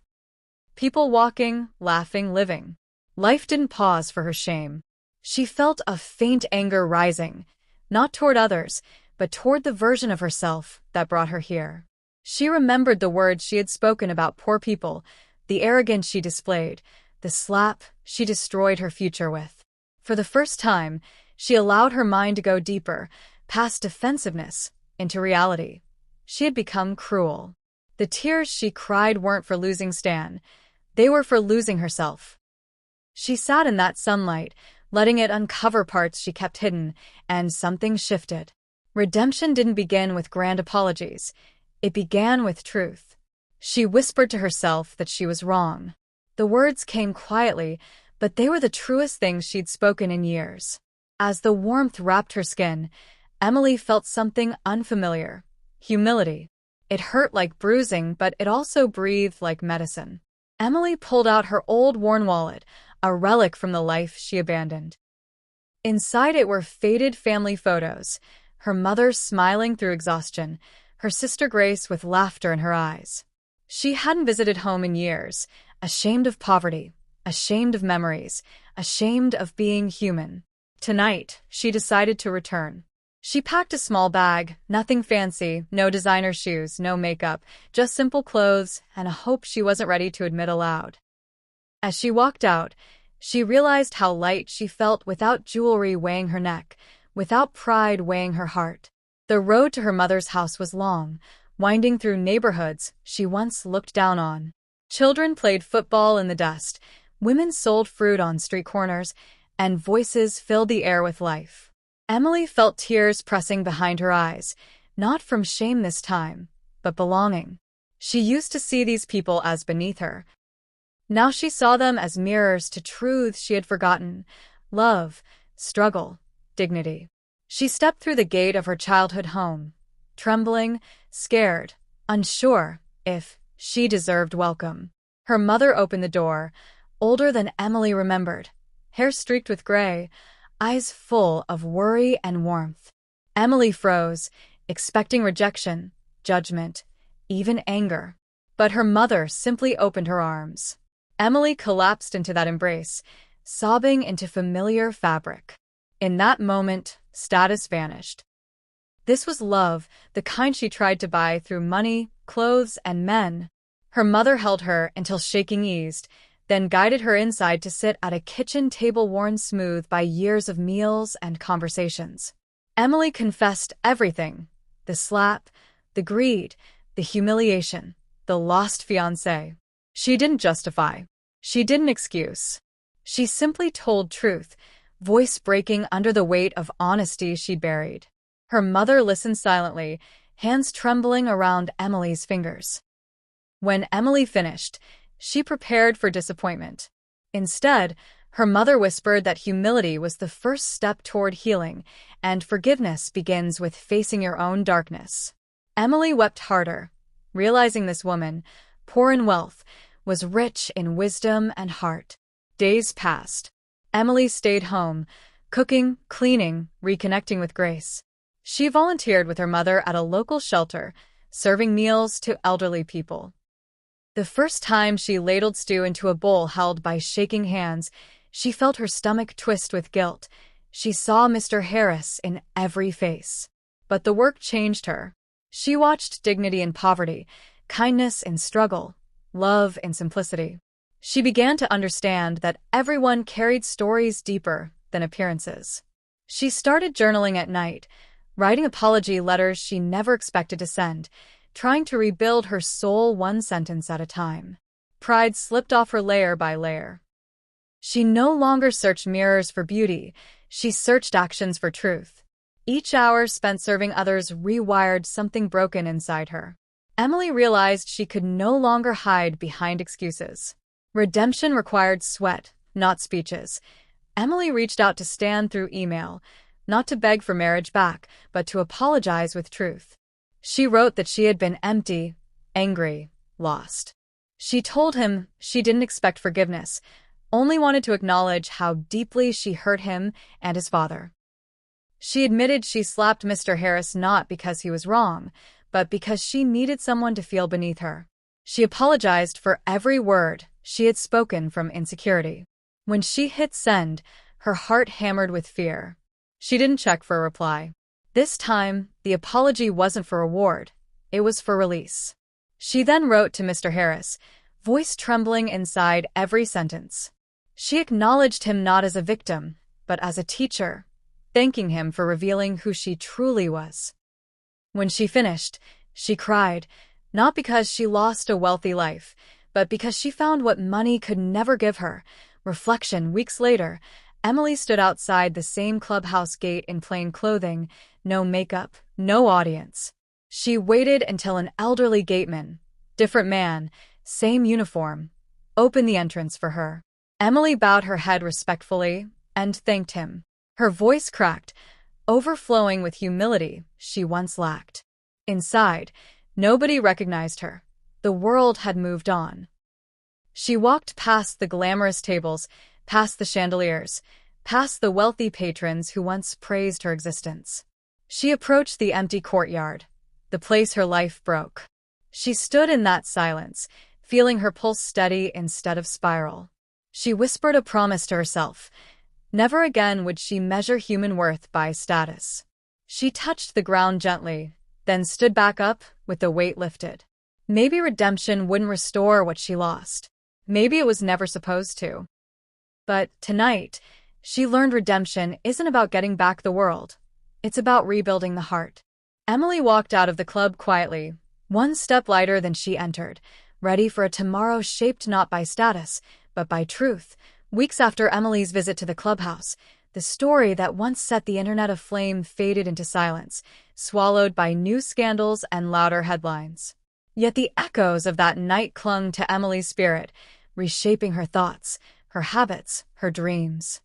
People walking, laughing, living. Life didn't pause for her shame. She felt a faint anger rising, not toward others, but toward the version of herself that brought her here. She remembered the words she had spoken about poor people, the arrogance she displayed, the slap she destroyed her future with. For the first time, she allowed her mind to go deeper, past defensiveness, into reality. She had become cruel. The tears she cried weren't for losing Stan. They were for losing herself. She sat in that sunlight, letting it uncover parts she kept hidden, and something shifted. Redemption didn't begin with grand apologies. It began with truth. She whispered to herself that she was wrong. The words came quietly, but they were the truest things she'd spoken in years. As the warmth wrapped her skin, Emily felt something unfamiliar: humility. It hurt like bruising, but it also breathed like medicine. Emily pulled out her old worn wallet, a relic from the life she abandoned. Inside it were faded family photos, her mother smiling through exhaustion, her sister Grace with laughter in her eyes. She hadn't visited home in years, ashamed of poverty, ashamed of memories, ashamed of being human. Tonight, she decided to return. She packed a small bag, nothing fancy, no designer shoes, no makeup, just simple clothes and a hope she wasn't ready to admit aloud. As she walked out, she realized how light she felt without jewelry weighing her neck, without pride weighing her heart. The road to her mother's house was long, winding through neighborhoods she once looked down on. Children played football in the dust, women sold fruit on street corners, and voices filled the air with life. Emily felt tears pressing behind her eyes, not from shame this time, but belonging. She used to see these people as beneath her. Now she saw them as mirrors to truths she had forgotten: love, struggle, dignity. She stepped through the gate of her childhood home, trembling, scared, unsure if she deserved welcome. Her mother opened the door, older than Emily remembered, hair streaked with gray, eyes full of worry and warmth. Emily froze, expecting rejection, judgment, even anger. But her mother simply opened her arms. Emily collapsed into that embrace, sobbing into familiar fabric. In that moment, status vanished. This was love, the kind she tried to buy through money, clothes, and men. Her mother held her until shaking eased, then guided her inside to sit at a kitchen table worn smooth by years of meals and conversations. Emily confessed everything: the slap, the greed, the humiliation, the lost fiancé. She didn't justify. She didn't excuse. She simply told truth, voice breaking under the weight of honesty she'd buried. Her mother listened silently, hands trembling around Emily's fingers. When Emily finished, she prepared for disappointment. Instead, her mother whispered that humility was the first step toward healing, and forgiveness begins with facing your own darkness. Emily wept harder, realizing this woman, poor in wealth, was rich in wisdom and heart. Days passed. Emily stayed home, cooking, cleaning, reconnecting with Grace. She volunteered with her mother at a local shelter, serving meals to elderly people. The first time she ladled stew into a bowl held by shaking hands, she felt her stomach twist with guilt. She saw Mr. Harris in every face. But the work changed her. She watched dignity in poverty, kindness in struggle, love in simplicity. She began to understand that everyone carried stories deeper than appearances. She started journaling at night, writing apology letters she never expected to send, trying to rebuild her soul one sentence at a time. Pride slipped off her layer by layer. She no longer searched mirrors for beauty, she searched actions for truth. Each hour spent serving others rewired something broken inside her. Emily realized she could no longer hide behind excuses. Redemption required sweat, not speeches. Emily reached out to Stan through email, not to beg for marriage back, but to apologize with truth. She wrote that she had been empty, angry, lost. She told him she didn't expect forgiveness, only wanted to acknowledge how deeply she hurt him and his father. She admitted she slapped Mr. Harris not because he was wrong, but because she needed someone to feel beneath her. She apologized for every word she had spoken from insecurity. When she hit send, her heart hammered with fear. She didn't check for a reply. This time, the apology wasn't for reward, it was for release. She then wrote to Mr. Harris, voice trembling inside every sentence. She acknowledged him not as a victim, but as a teacher, thanking him for revealing who she truly was. When she finished, she cried, not because she lost a wealthy life, but because she found what money could never give her. Reflection. Weeks later, Emily stood outside the same clubhouse gate in plain clothing, no makeup, no audience. She waited until an elderly gateman, different man, same uniform, opened the entrance for her. Emily bowed her head respectfully and thanked him. Her voice cracked, overflowing with humility she once lacked. Inside, nobody recognized her. The world had moved on. She walked past the glamorous tables, past the chandeliers, past the wealthy patrons who once praised her existence. She approached the empty courtyard, the place her life broke. She stood in that silence, feeling her pulse steady instead of spiral. She whispered a promise to herself. Never again would she measure human worth by status. She touched the ground gently, then stood back up with the weight lifted. Maybe redemption wouldn't restore what she lost. Maybe it was never supposed to. But tonight, she learned redemption isn't about getting back the world. It's about rebuilding the heart. Emily walked out of the club quietly, one step lighter than she entered, ready for a tomorrow shaped not by status, but by truth. Weeks after Emily's visit to the clubhouse, the story that once set the internet aflame faded into silence, swallowed by new scandals and louder headlines. Yet the echoes of that night clung to Emily's spirit, reshaping her thoughts, her habits, her dreams.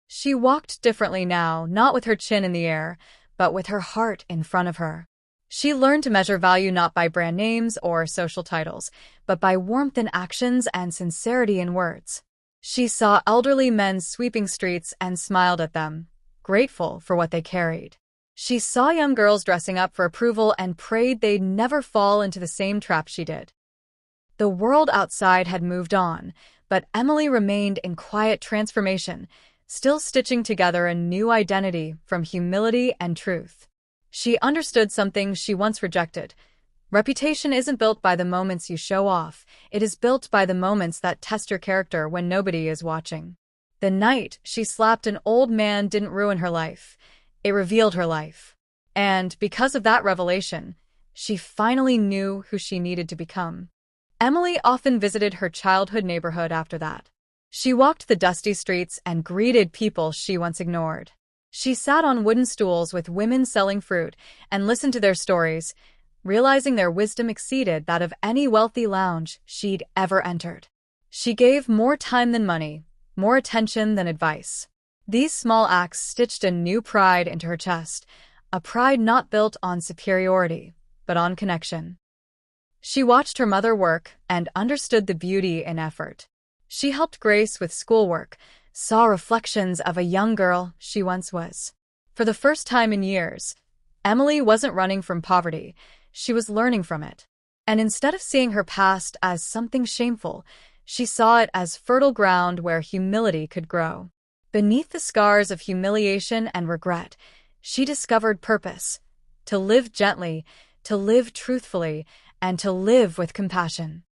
She walked differently now, not with her chin in the air, but with her heart in front of her. She learned to measure value not by brand names or social titles, but by warmth in actions and sincerity in words. She saw elderly men sweeping streets and smiled at them, grateful for what they carried. She saw young girls dressing up for approval and prayed they'd never fall into the same trap she did. The world outside had moved on, but Emily remained in quiet transformation, still stitching together a new identity from humility and truth. She understood something she once rejected. Reputation isn't built by the moments you show off, it is built by the moments that test your character when nobody is watching. The night she slapped an old man didn't ruin her life, it revealed her life. And because of that revelation, she finally knew who she needed to become. Emily often visited her childhood neighborhood after that. She walked the dusty streets and greeted people she once ignored. She sat on wooden stools with women selling fruit and listened to their stories, realizing their wisdom exceeded that of any wealthy lounge she'd ever entered. She gave more time than money, more attention than advice. These small acts stitched a new pride into her chest, a pride not built on superiority, but on connection. She watched her mother work and understood the beauty in effort. She helped Grace with schoolwork, saw reflections of a young girl she once was. For the first time in years, Emily wasn't running from poverty, she was learning from it. And instead of seeing her past as something shameful, she saw it as fertile ground where humility could grow. Beneath the scars of humiliation and regret, she discovered purpose: to live gently, to live truthfully, and to live with compassion.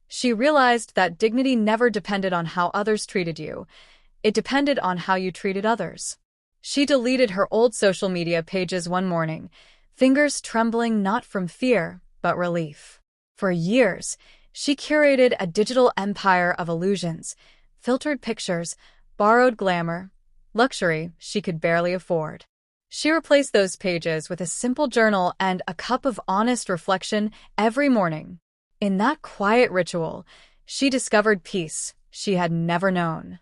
She realized that dignity never depended on how others treated you. It depended on how you treated others. She deleted her old social media pages one morning, fingers trembling not from fear, but relief. For years, she curated a digital empire of illusions, filtered pictures, borrowed glamour, luxury she could barely afford. She replaced those pages with a simple journal and a cup of honest reflection every morning. In that quiet ritual, she discovered peace she had never known.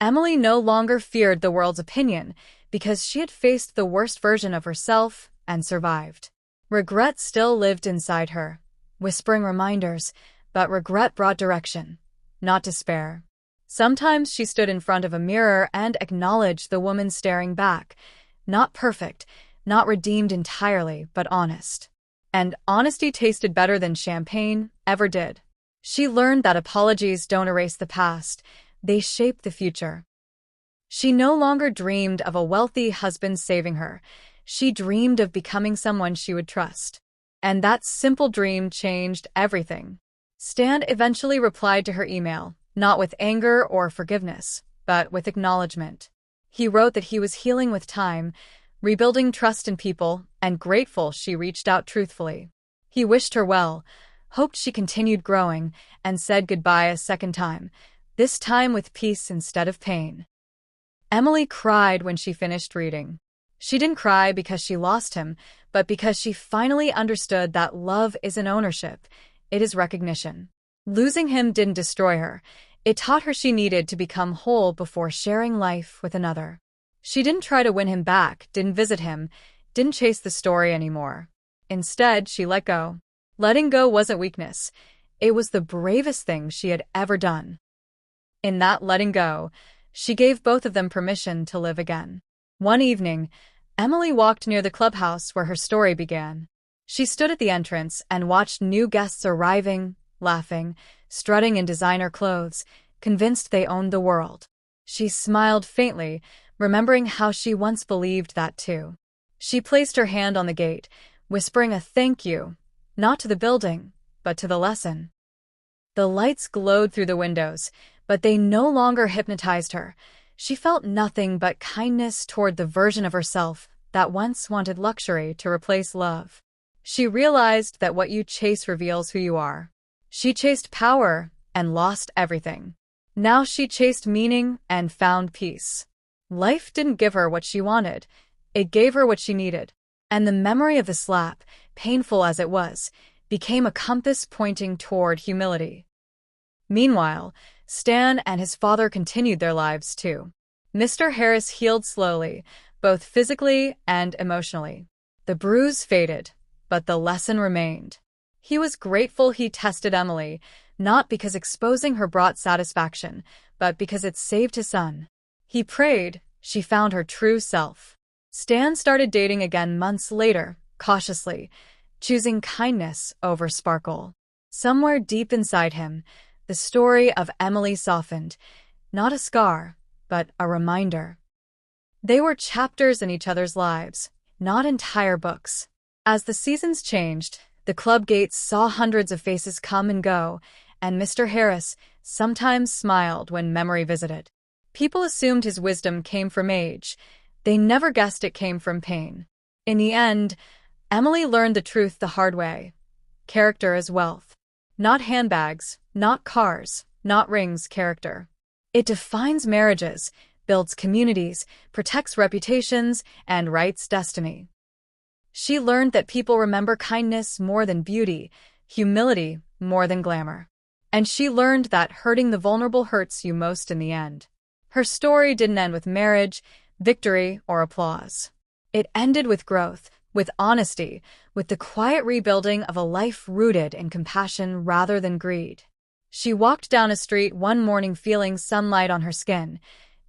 Emily no longer feared the world's opinion because she had faced the worst version of herself and survived. Regret still lived inside her, whispering reminders, but regret brought direction, not despair. Sometimes she stood in front of a mirror and acknowledged the woman staring back, not perfect, not redeemed entirely, but honest. And honesty tasted better than champagne ever did. She learned that apologies don't erase the past, they shape the future. She no longer dreamed of a wealthy husband saving her. She dreamed of becoming someone she would trust. And that simple dream changed everything. Stan eventually replied to her email, not with anger or forgiveness, but with acknowledgement. He wrote that he was healing with time, rebuilding trust in people, and grateful she reached out truthfully. He wished her well, hoped she continued growing, and said goodbye a second time, this time with peace instead of pain. Emily cried when she finished reading. She didn't cry because she lost him, but because she finally understood that love isn't ownership, it is recognition. Losing him didn't destroy her. It taught her she needed to become whole before sharing life with another. She didn't try to win him back, didn't visit him, didn't chase the story anymore. Instead, she let go. Letting go wasn't weakness. It was the bravest thing she had ever done. In that letting go, she gave both of them permission to live again. One evening, Emily walked near the clubhouse where her story began. She stood at the entrance and watched new guests arriving, laughing, strutting in designer clothes, convinced they owned the world. She smiled faintly, remembering how she once believed that too. She placed her hand on the gate, whispering a thank you, not to the building, but to the lesson. The lights glowed through the windows, but they no longer hypnotized her. She felt nothing but kindness toward the version of herself that once wanted luxury to replace love. She realized that what you chase reveals who you are. She chased power and lost everything. Now she chased meaning and found peace. Life didn't give her what she wanted. It gave her what she needed. And the memory of the slap, painful as it was, became a compass pointing toward humility. Meanwhile, Stan and his father continued their lives too. Mr. Harris healed slowly, both physically and emotionally. The bruise faded, but the lesson remained. He was grateful he tested Emily, not because exposing her brought satisfaction, but because it saved his son. He prayed she found her true self. Stan started dating again months later, cautiously, choosing kindness over sparkle. Somewhere deep inside him, the story of Emily softened, not a scar, but a reminder. They were chapters in each other's lives, not entire books. As the seasons changed, the club gates saw hundreds of faces come and go, and Mr. Harris sometimes smiled when memory visited. People assumed his wisdom came from age. They never guessed it came from pain. In the end, Emily learned the truth the hard way. Character is wealth. Not handbags, not cars, not rings, character. It defines marriages, builds communities, protects reputations, and writes destiny. She learned that people remember kindness more than beauty, humility more than glamour. And she learned that hurting the vulnerable hurts you most in the end. Her story didn't end with marriage, victory, or applause. It ended with growth, with honesty, with the quiet rebuilding of a life rooted in compassion rather than greed. She walked down a street one morning feeling sunlight on her skin,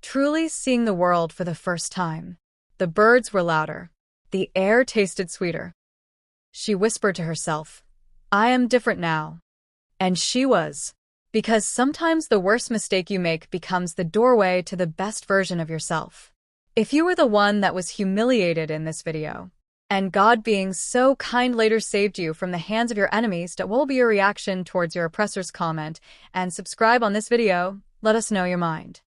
truly seeing the world for the first time. The birds were louder. The air tasted sweeter. She whispered to herself, I am different now. And she was. Because sometimes the worst mistake you make becomes the doorway to the best version of yourself. If you were the one that was humiliated in this video, and God being so kind later saved you from the hands of your enemies, what will be your reaction towards your oppressor's comment? And subscribe on this video, let us know your mind.